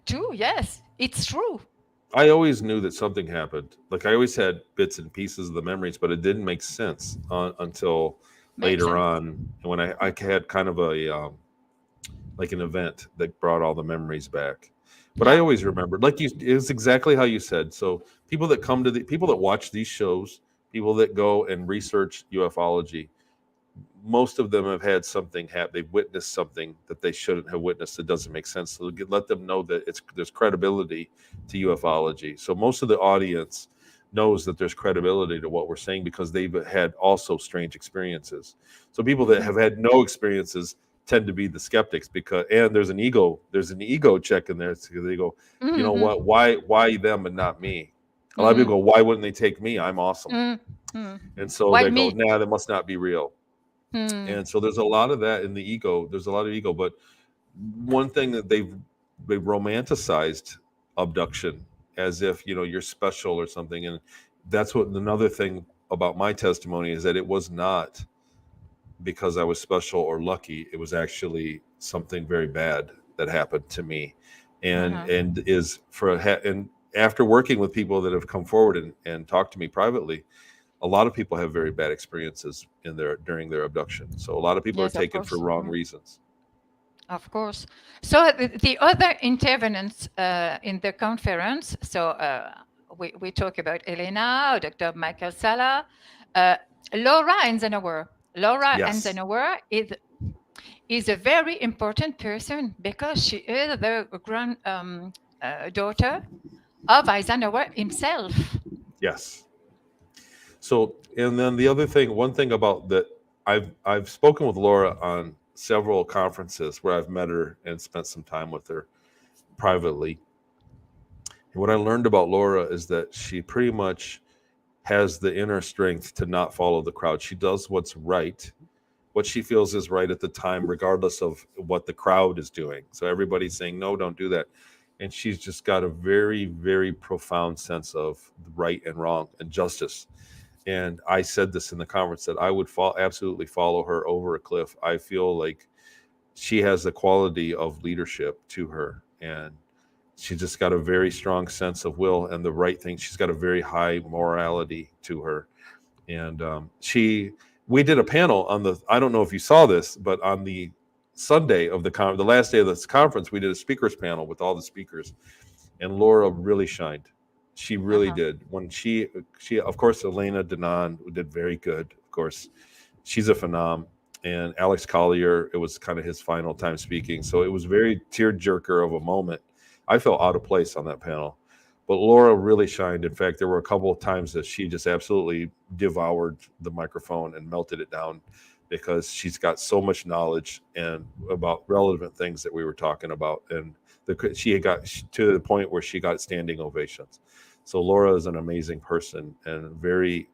too, yes, it's true. I always knew that something happened. Like, I always had bits and pieces of the memories, but it didn't make sense until Makes later sense. on, when I had kind of a like an event that brought all the memories back. But I Yeah. always remembered, like it's exactly how you said. So people that come to people that watch these shows, people that go and research ufology, most of them have had something happen. They've witnessed something that they shouldn't have witnessed. That doesn't make sense. So let them know that there's credibility to ufology. So most of the audience knows that there's credibility to what we're saying because they've had also strange experiences. So people that have had no experiences tend to be the skeptics, because, and there's an ego check in there. So they go, you know what, why them and not me? A lot of people go, why wouldn't they take me? I'm awesome. And so Why they go, me? nah, that must not be real. And so there's a lot of that in the ego. There's a lot of ego. But one thing that they've romanticized abduction as if, you're special or something. And that's what another thing about my testimony is, that it was not because I was special or lucky. It was actually something very bad that happened to me. And and after working with people that have come forward and talked to me privately, a lot of people have very bad experiences during their abduction. So a lot of people are Yes, of taken for course. wrong reasons. Of course. So the other intervenants in the conference, so we talk about Elena, Dr. Michael Sala, Laura Eisenhower. Laura Yes. Eisenhower is a very important person because she is the daughter of Eisenhower himself. Yes. So, and then the other thing, one thing about that, I've spoken with Laura on several conferences where I've met her and spent some time with her privately. And what I learned about Laura is that she pretty much has the inner strength to not follow the crowd. She does what's right, what she feels is right at the time, regardless of what the crowd is doing. So everybody's saying, no, don't do that. And she's just got a very, very profound sense of right and wrong and justice. And I said this in the conference, that I would absolutely follow her over a cliff. I feel like she has the quality of leadership to her, and she just got a very strong sense of will and the right thing. She's got a very high morality to her. And we did a panel on I don't know if you saw this, but on the Sunday of the last day of this conference, we did a speakers panel with all the speakers, and Laura really shined. She really did. When she, of course, Elena Denon did very good. Of course, she's a phenom. And Alex Collier, it was kind of his final time speaking. So it was very tear-jerker of a moment. I felt out of place on that panel. But Laura really shined. In fact, there were a couple of times that she just absolutely devoured the microphone and melted it down, because she's got so much knowledge and about relevant things that we were talking about. And she had got to the point where she got standing ovations. So Laura is an amazing person and very,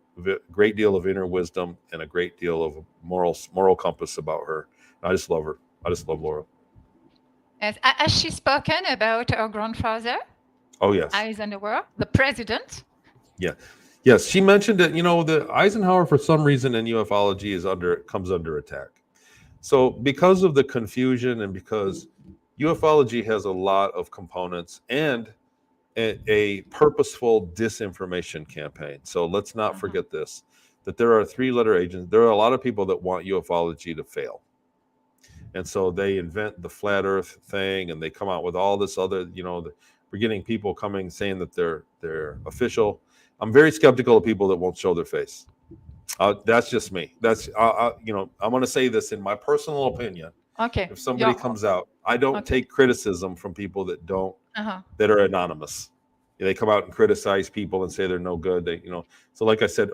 great deal of inner wisdom and a great deal of moral compass about her. I just love her. I just love Laura. Has she spoken about her grandfather, Oh yes. Eisenhower, the president? Yeah. Yes, she mentioned it. You know, the Eisenhower, for some reason in ufology, comes under attack. So because of the confusion and because ufology has a lot of components and a purposeful disinformation campaign. So let's not forget this, that there are 3-letter agents. There are a lot of people that want ufology to fail. And so they invent the flat earth thing and they come out with all this other, we're getting people coming saying that they're official. I'm very skeptical of people that won't show their face. That's just me. That's, I'm going to say this in my personal opinion. Okay. If somebody comes out, I don't take criticism from people that don't, that are anonymous. They come out and criticize people and say they're no good. So like I said,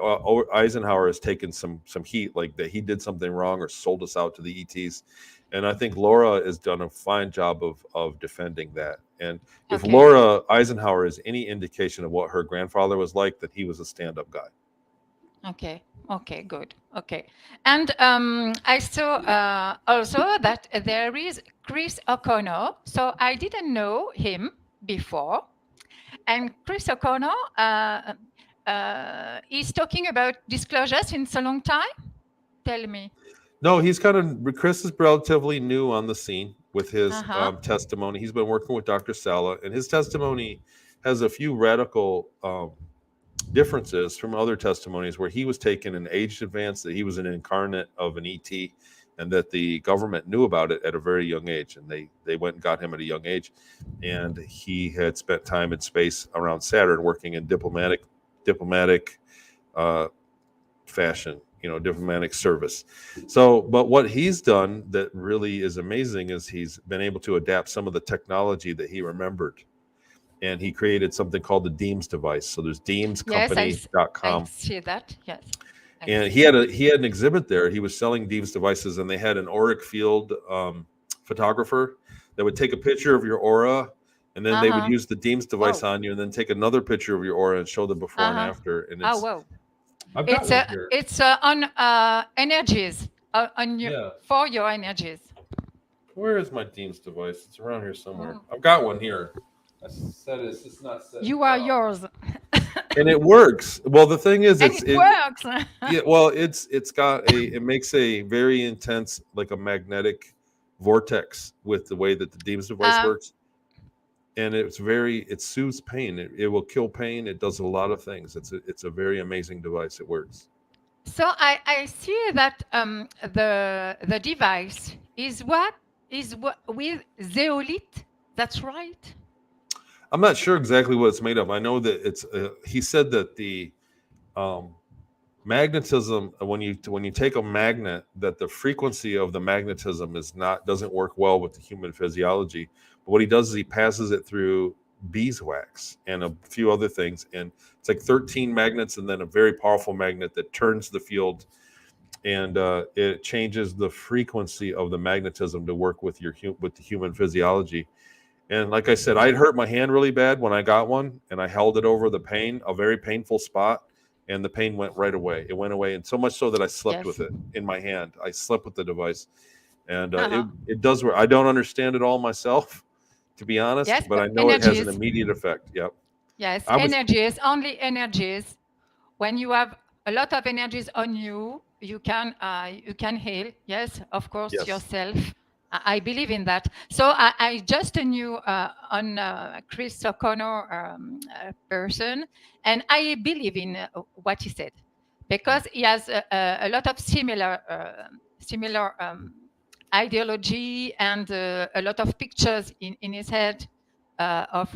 Eisenhower has taken some heat, like that he did something wrong or sold us out to the ETs. And I think Laura has done a fine job of defending that. And if Laura Eisenhower is any indication of what her grandfather was like, that he was a stand-up guy. Okay, good. Okay. And I saw also that there is Chris O'Connor. So I didn't know him before. And Chris O'Connor is talking about disclosures since a long time. Tell me. No, Chris is relatively new on the scene with his testimony. He's been working with Dr. Sala, and his testimony has a few radical differences from other testimonies where he was taken in age advance, that he was an incarnate of an ET, and that the government knew about it at a very young age, and they went and got him at a young age, and he had spent time in space around Saturn working in diplomatic fashion, diplomatic service. So, but what he's done that really is amazing is he's been able to adapt some of the technology that he remembered. And he created something called the Deems device. So there's deemscompany.com. I see that, yes. And he had an exhibit there. He was selling Deems devices, and they had an auric field photographer that would take a picture of your aura, and then they would use the Deems device on you, and then take another picture of your aura and show the before and after. And it's on energies, for your energies. Where is my Deems device? It's around here somewhere. I've got one here. I said it's just not set. You are yours. And it works. Well, the thing is, it works. Yeah. Well, it makes a very intense, like a magnetic vortex with the way that the Deems device works. And it soothes pain. It will kill pain. It does a lot of things. It's a very amazing device. It works. So I see that the device is with zeolite. That's right. I'm not sure exactly what it's made of. I know that it's. He said that the magnetism, when you take a magnet, that the frequency of the magnetism doesn't work well with the human physiology. But what he does is he passes it through beeswax and a few other things, and it's like 13 magnets, and then a very powerful magnet that turns the field, and it changes the frequency of the magnetism to work with the human physiology. And like I said, I'd hurt my hand really bad when I got one, and I held it over the pain, a very painful spot, and the pain went right away. It went away, and so much so that I slept with it in my hand. I slept with the device, and it does work. I don't understand it all myself, to be honest, but I know it has an immediate effect. Yep. Yes, energies, only energies. When you have a lot of energies on you, you can heal. Yes, of course, yourself. I believe in that. So I just knew on Chris O'Connor person, and I believe in what he said, because he has a lot of similar ideology and a lot of pictures in his head of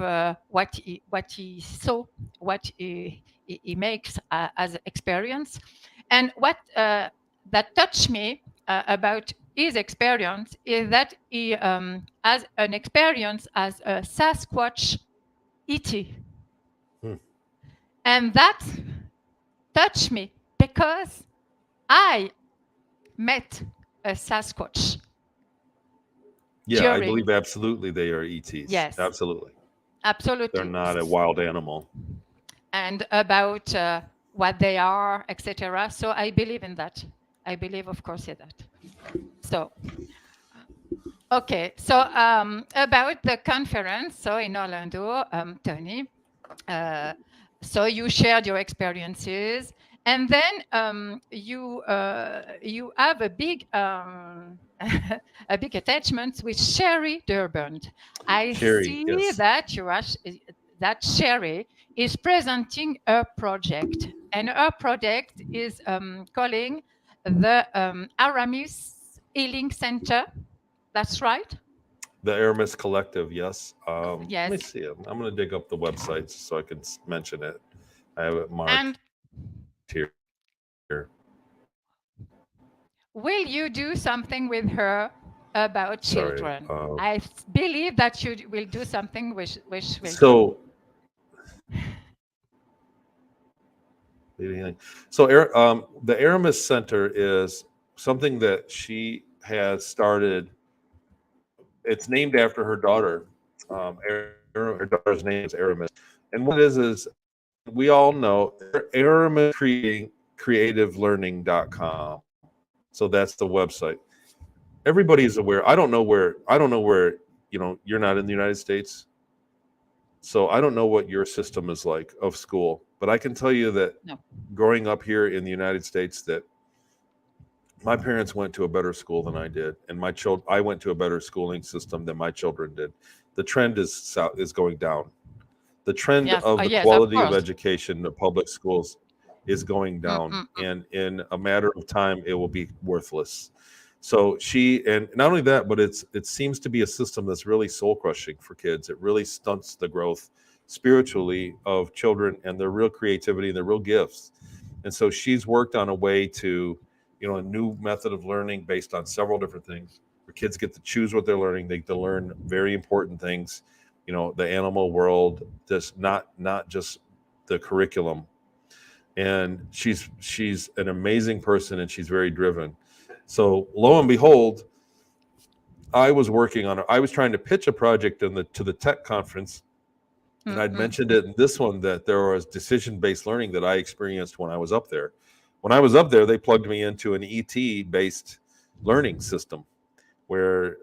what he saw, what he makes as experience, and what that touched me about his experience is that he has an experience as a Sasquatch ET. And that touched me because I met a Sasquatch. Yeah, I believe absolutely they are ETs. Yes. Absolutely. Absolutely. They're not a wild animal. And about what they are, etc. So I believe in that. I believe, of course, in that. So, okay. So about the conference, so in Orlando, Tony, so you shared your experiences, and then you have a big a big attachment with Sherry Durban. I Sherry, see yes. that that Sherry is presenting her project, and her project is calling the Aramis Healing Center. That's right. The Aramis Collective, yes. Let me Yes. see. I'm going to dig up the websites so I can mention it. I have it marked And here. will you do something with her about Sorry. children? I believe that you will do something with children. So, the Aramis Center is something that she has started. It's named after her daughter. Her daughter's name is Aramis, and what it is we all know Aramis creativelearning.com. So that's the website. Everybody is aware. I don't know where. You're not in the United States, so I don't know what your system is like of school. But I can tell you that No. growing up here in the United States, that my parents went to a better school than I did, and I went to a better schooling system than my children did. The trend is going down. The trend Yes. of the Yes, of quality of course. education in public schools is going down, and in a matter of time, it will be worthless. So and not only that, but it seems to be a system that's really soul crushing for kids. It really stunts the growth spiritually of children and their real creativity and their real gifts. And so she's worked on a way to, a new method of learning based on several different things, where kids get to choose what they're learning. They get to learn very important things, the animal world, just not just the curriculum. And she's an amazing person, and she's very driven. So lo and behold, I was trying to pitch a project to the tech conference, and I'd mentioned it in this one that there was decision-based learning that I experienced when I was up there. When I was up there, they plugged me into an ET-based learning system where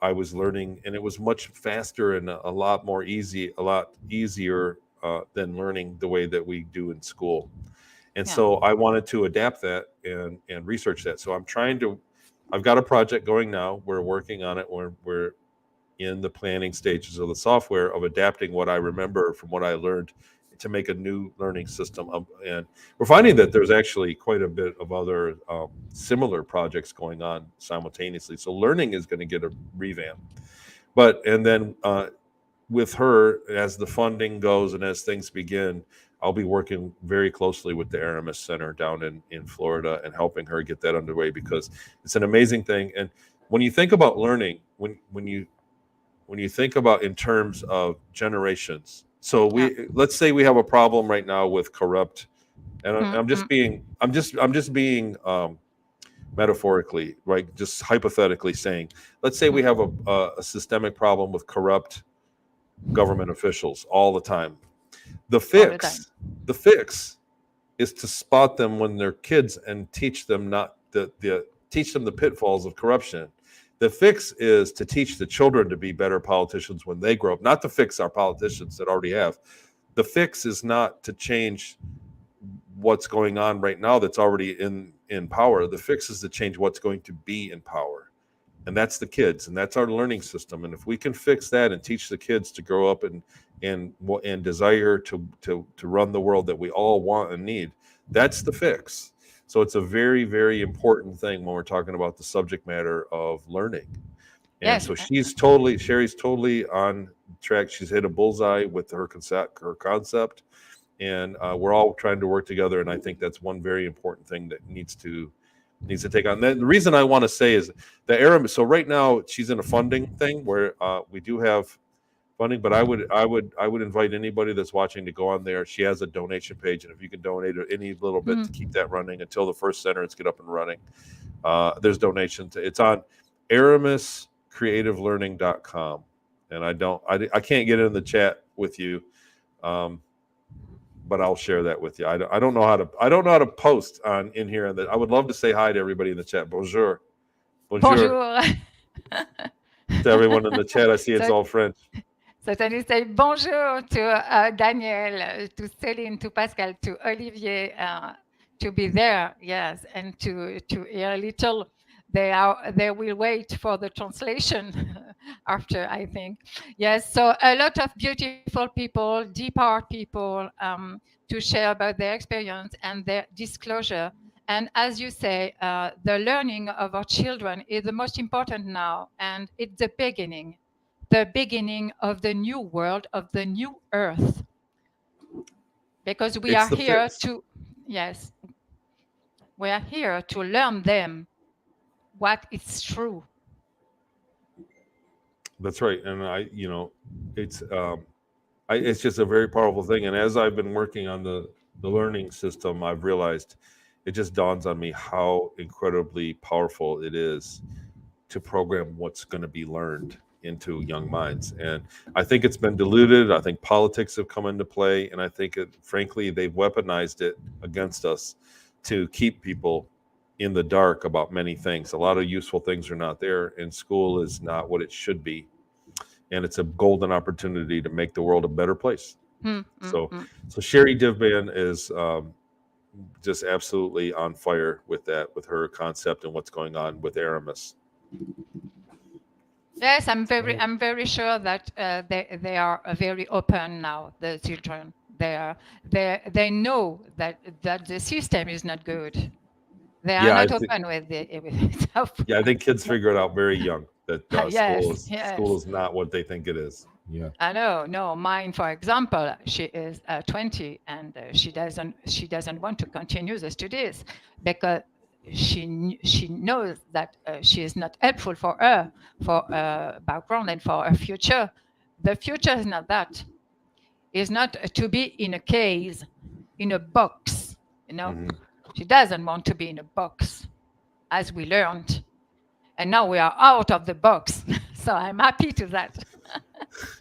I was learning, and it was much faster and a lot easier than learning the way that we do in school. And so I wanted to adapt that and research that. So I've got a project going now. We're working on it. We're in the planning stages of the software of adapting what I remember from what I learned to make a new learning system. And we're finding that there's actually quite a bit of other similar projects going on simultaneously. So learning is going to get a revamp. And then with her, as the funding goes and as things begin, I'll be working very closely with the Aramis Center down in Florida and helping her get that underway, because it's an amazing thing. And when you think about learning, when you think about in terms of generations, so let's say we have a problem right now with corrupt, and I'm just being metaphorically, right? Just hypothetically saying, let's say we have a systemic problem with corrupt government officials all the time. The fix is to spot them when they're kids and teach them the pitfalls of corruption. The fix is to teach the children to be better politicians when they grow up, not to fix our politicians that already have. The fix is not to change what's going on right now that's already in power. The fix is to change what's going to be in power. And that's the kids, and that's our learning system. And if we can fix that and teach the kids to grow up and desire to run the world that we all want and need, that's the fix. So it's a very, very important thing when we're talking about the subject matter of learning. And so Sherry's totally on track. She's hit a bullseye with her concept, and we're all trying to work together. And I think that's one very important thing that needs to take on. The reason I want to say is the Aramis. So right now she's in a funding thing where we do have funding, but I would invite anybody that's watching to go on there. She has a donation page, and if you can donate any little bit to keep that running until the first centers get up and running, there's donations. It's on AramisCreativelearning.com, and I can't get it in the chat with you, but I'll share that with you. I don't know how to post on in here. That I would love to say hi to everybody in the chat. Bonjour, bonjour Bonjour. to everyone in the chat. I see it's So all French. So can you say bonjour to Daniel, to Céline, to Pascal, to Olivier, to be there, yes, and to hear a little. They will wait for the translation after, I think. Yes, so a lot of beautiful people, deep heart people, to share about their experience and their disclosure. And as you say, the learning of our children is the most important now, and it's the beginning of the new world, of the new earth, because we It's are the here fix. to, yes, we are here to learn them what is true. That's right, and it's just a very powerful thing. And as I've been working on the learning system, I've realized it just dawns on me how incredibly powerful it is to program what's going to be learned into young minds. And I think it's been diluted. I think politics have come into play, and I think frankly they've weaponized it against us to keep people in the dark about many things. A lot of useful things are not there, and school is not what it should be. And it's a golden opportunity to make the world a better place. So Sherry Divban is just absolutely on fire with that, with her concept and what's going on with Aramis. Yes, I'm very sure that they are very open now. The children, they know that the system is not good. They are not open with it. Yeah, I think kids figure it out very young that Yes, school is not what they think it is. Yeah, I know. No, mine, for example, she is 20, and she doesn't want to continue the studies because she knows that she is not helpful for her, for her background and for her future. The future is not that. It's not to be in a case, in a box. She doesn't want to be in a box, as we learned, and now we are out of the box. So I'm happy to that.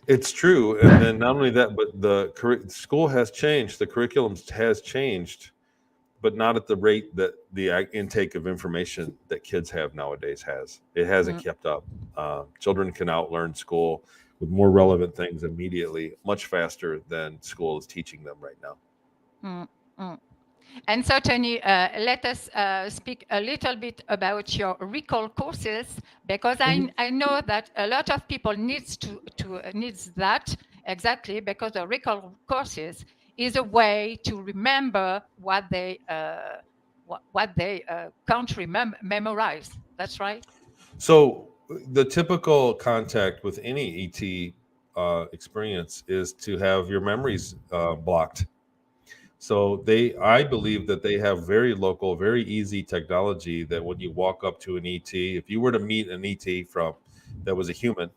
it's true. And then not only that, but the school has changed. The curriculum has changed, but not at the rate that the intake of information that kids have nowadays has. It hasn't kept up. Children can outlearn school with more relevant things immediately, much faster than school is teaching them right now. And so, Tony, let us speak a little bit about your recall courses, because I know that a lot of people needs that, exactly, because the recall courses is a way to remember what they can't memorize. That's right. So the typical contact with any ET experience is to have your memories blocked. So I believe that they have very local, very easy technology that when you walk up to an ET, if you were to meet an ET that was a human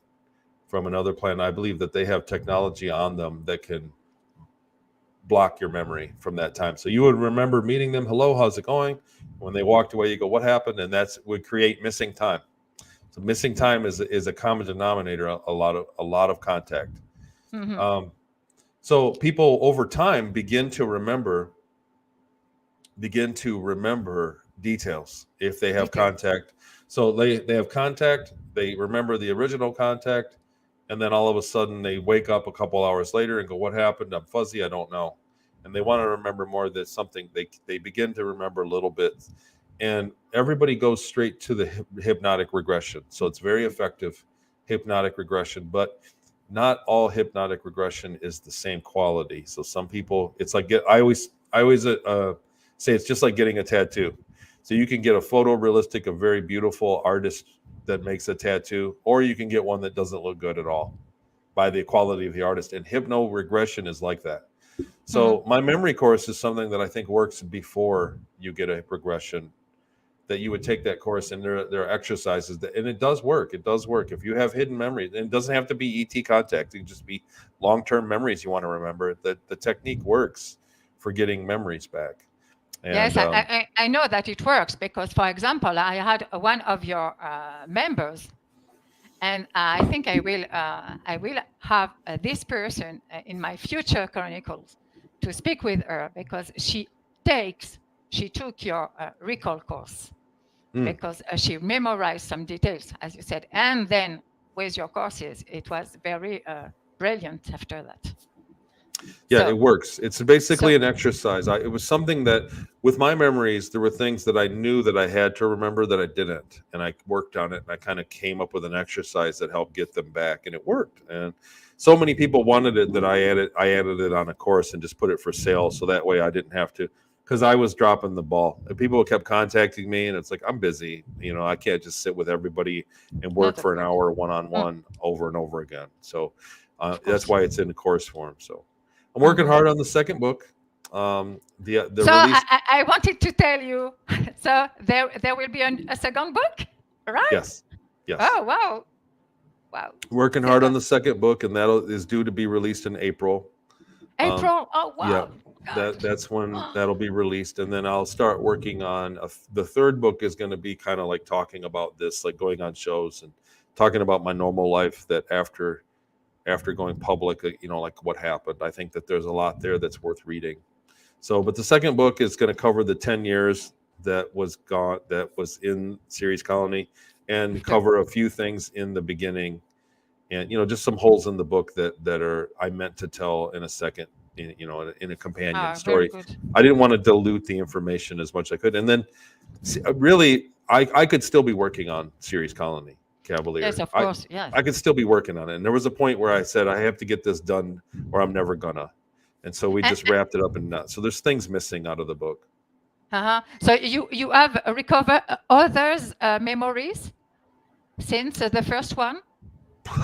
from another planet, I believe that they have technology on them that can block your memory from that time. So you would remember meeting them. Hello, how's it going? When they walked away, you go, what happened? And would create missing time. So missing time is a common denominator, a lot of contact. So people over time begin to remember details if they have contact. So they have contact, they remember the original contact, and then all of a sudden they wake up a couple hours later and go, what happened? I'm fuzzy, I don't know. And they want to remember more. That something they begin to remember little bits. And everybody goes straight to the hypnotic regression. So it's very effective, hypnotic regression, but not all hypnotic regression is the same quality. So some people, it's like I always say it's just like getting a tattoo. So you can get a photorealistic, a very beautiful artist that makes a tattoo, or you can get one that doesn't look good at all by the quality of the artist. And hypno regression is like that. So my memory course is something that I think works before you get a regression, that you would take that course, and there are exercises and it does work. It does work. If you have hidden memories, and it doesn't have to be ET contact, it can just be long-term memories you want to remember, that the technique works for getting memories back. And, yes, I know that it works, because, for example, I had one of your members, and I think I will have this person in my future chronicles to speak with her because she took your recall course because she memorized some details, as you said, and then with your courses, it was very brilliant after that. Yeah, So- it works. It's basically so- an exercise. It was something that, with my memories, there were things that I knew that I had to remember that I didn't, and I worked on it, and I kind of came up with an exercise that helped get them back, and it worked. And so many people wanted it that I added it on a course and just put it for sale, so that way I didn't have to, because I was dropping the ball. And people kept contacting me, and it's like, I'm busy. I can't just sit with everybody and work Not for of an course. hour one-on-one over and over again. So Of that's course. why it's in the course form. So I'm working hard on the second book. The So release. I wanted to tell you, so there will be a second book, right? Yes. Oh, wow. Working hard on the second book, and that is due to be released in April. April. Oh, wow. Yeah, that's when that'll be released, and then I'll start working on the third book. Is going to be kind of like talking about this, like going on shows and talking about my normal life that after going public, like what happened. I think that there's a lot there that's worth reading. So, but the second book is going to cover the 10 years that was in Series Colony, and cover a few things in the beginning, and just some holes in the book that are I meant to tell in a second, in a companion story. I didn't want to dilute the information as much as I could, and then really I could still be working on Series Colony Cavalier. Yes, of course. Yes. I could still be working on it. And there was a point where I said, I have to get this done or I'm never gonna. And so we just wrapped it up in nuts. So there's things missing out of the book. So you have recovered others' memories since the first one?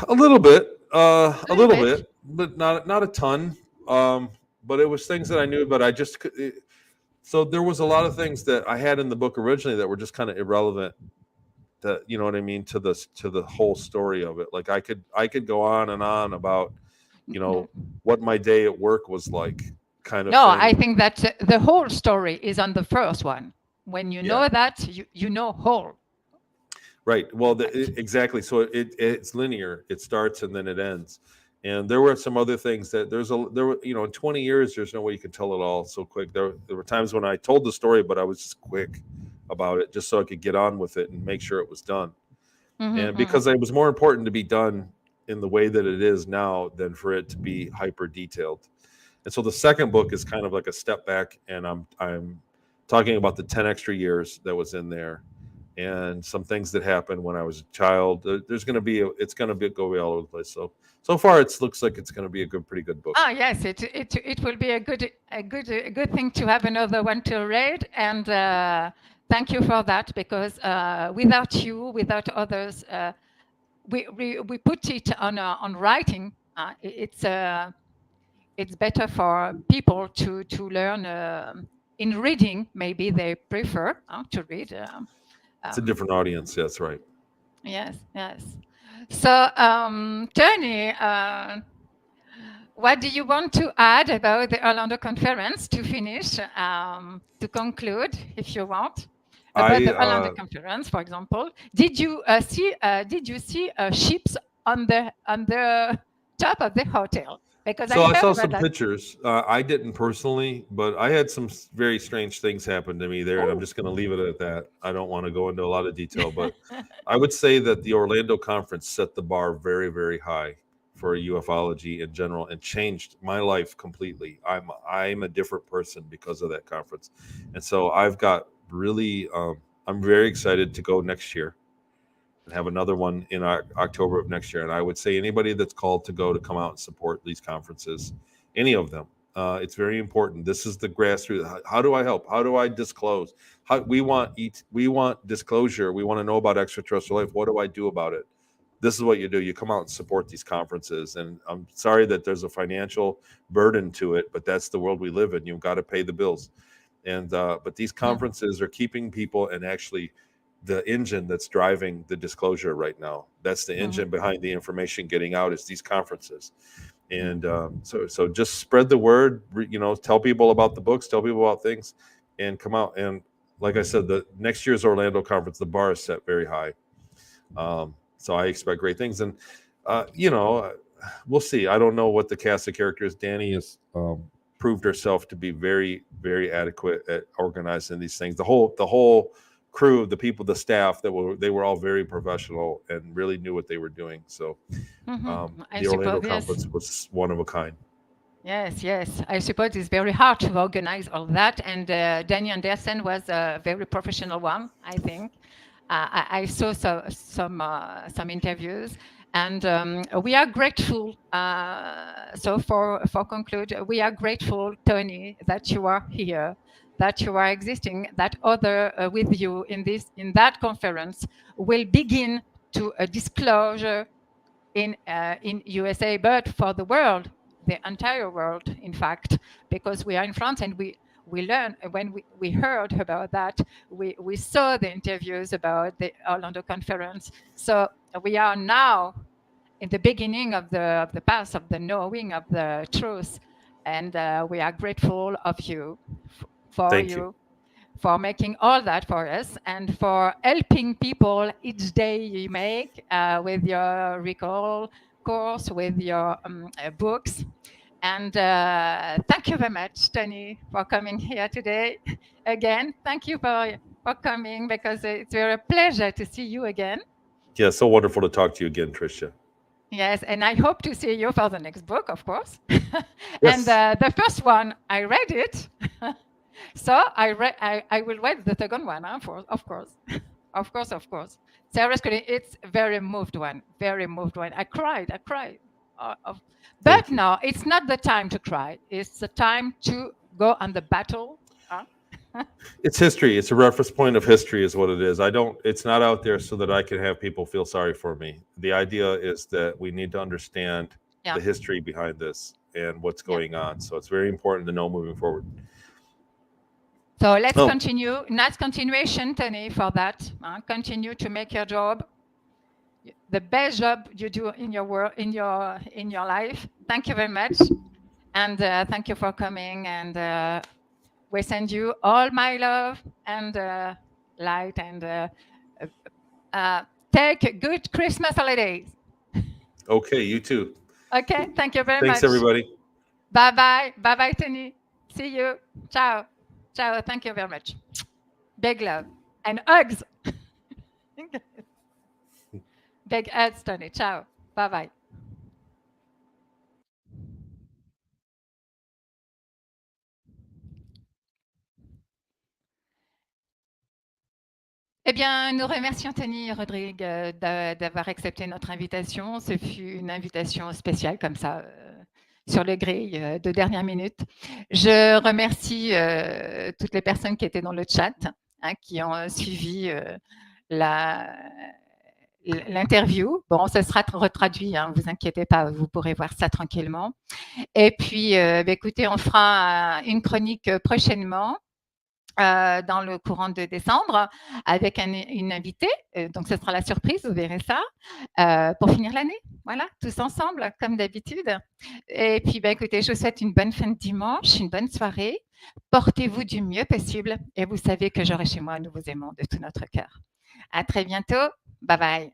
A little bit, but not a ton. But it was things that I knew, but I just so there was a lot of things that I had in the book originally that were just kind of irrelevant. That, you know what I mean, to the whole story of it. Like I could go on and on about, what my day at work was like, kind of. No, thing. I think that the whole story is on the first one. When you know that, you know whole. Right. Well, exactly. So it's linear. It starts and then it ends. And there were some other things that there were, in 20 years, there's no way you can tell it all so quick. There were times when I told the story, but I was just quick about it, just so I could get on with it and make sure it was done. And because it was more important to be done in the way that it is now than for it to be hyper detailed. And so the second book is kind of like a step back, and I'm talking about the 10 extra years that was in there, and some things that happened when I was a child. It's going to go all over the place. So far it looks like it's going to be a pretty good book. Yes, it will be a good thing to have another one to read, and thank you for that, because without you, without others, we put it on writing. It's better for people to learn in reading. Maybe they prefer to read. It's a different audience. That's right. Yes. So, Tony, what do you want to add about the Orlando conference to finish, to conclude, if you want, about the Orlando conference, for example? Did you see ships on the top of the hotel? Because I saw some pictures. I didn't personally, but I had some very strange things happen to me there, and I'm just going to leave it at that. I don't want to go into a lot of detail, but I would say that the Orlando conference set the bar very, very high for ufology in general, and changed my life completely. I'm a different person because of that conference, and so I've got really. I'm very excited to go next year and have another one in October of next year. And I would say anybody that's called to come out and support these conferences, any of them, it's very important. This is the grassroots. How do I help? How do I disclose? We want disclosure. We want to know about extraterrestrial life. What do I do about it? This is what you do. You come out and support these conferences. And I'm sorry that there's a financial burden to it, but that's the world we live in. You've got to pay the bills. And but these conferences are keeping people, and actually the engine that's driving the disclosure right now. That's the engine behind the information getting out, is these conferences. And so just spread the word, tell people about the books, tell people about things, and come out. And like I said, the next year's Orlando conference, the bar is set very high. So I expect great things. And, we'll see. I don't know what the cast of characters. Danny is proved herself to be very, very adequate at organizing these things. The whole crew, the people, the staff, they were all very professional and really knew what they were doing. So the Orlando conference was one of a kind. Yes, yes. I suppose it's very hard to organize all that. And Danny Anderson was a very professional one, I think. I saw some interviews, and we are grateful. So for conclude, we are grateful, Tony, that you are here, that you are existing, that other with you in that conference will begin to a disclosure in USA, but for the world, the entire world, in fact, because we are in France and we learned when we heard about that, we saw the interviews about the Orlando conference. So we are now in the beginning of the path of the knowing of the truth, and we are grateful of you for making all that for us and for helping people each day you make with your recall course, with your books. And thank you very much, Tony, for coming here today. Again, thank you for coming, because it's a pleasure to see you again. Yeah, so wonderful to talk to you again, Tricia. Yes, and I hope to see you for the next book, of course. Yes. And the first one, I read it. So I will read the second one, of course. Of course. Seriously, it's very moved one. I cried. But no, it's not the time to cry. It's the time to go on the battle. It's history. It's a reference point of history is what it is. It's not out there so that I can have people feel sorry for me. The idea is that we need to understand the history behind this and what's going on. So it's very important to know moving forward. So let's continue. Nice continuation, Tony, for that. Continue to make your job the best job you do in your work, in your life. Thank you very much, and thank you for coming. And we send you all my love and light. And take good Christmas holidays. Okay, you too. Okay, thank you very Thanks, much. everybody. Bye, Tony. See you. Ciao. Thank you very much. Big love and hugs. Big hugs, Tony. Ciao. Bye. Eh bien, nous remercions Tony Rodrigues d'avoir accepté notre invitation. Ce fut une invitation spéciale comme ça, sur le grill de dernière minute. Je remercie toutes les personnes qui étaient dans le chat, qui ont suivi l'interview. Bon, ce sera retraduit, ne vous inquiétez pas, vous pourrez voir ça tranquillement. Et puis, écoutez, on fera une chronique prochainement. Dans le courant de décembre, avec une invitée. Donc, ce sera la surprise, vous verrez ça, pour finir l'année. Voilà, tous ensemble, comme d'habitude. Et puis, écoutez, je vous souhaite une bonne fin de dimanche, une bonne soirée. Portez-vous du mieux possible. Et vous savez que j'aurai chez moi, nous vous aimons de tout notre cœur. À très bientôt. Bye.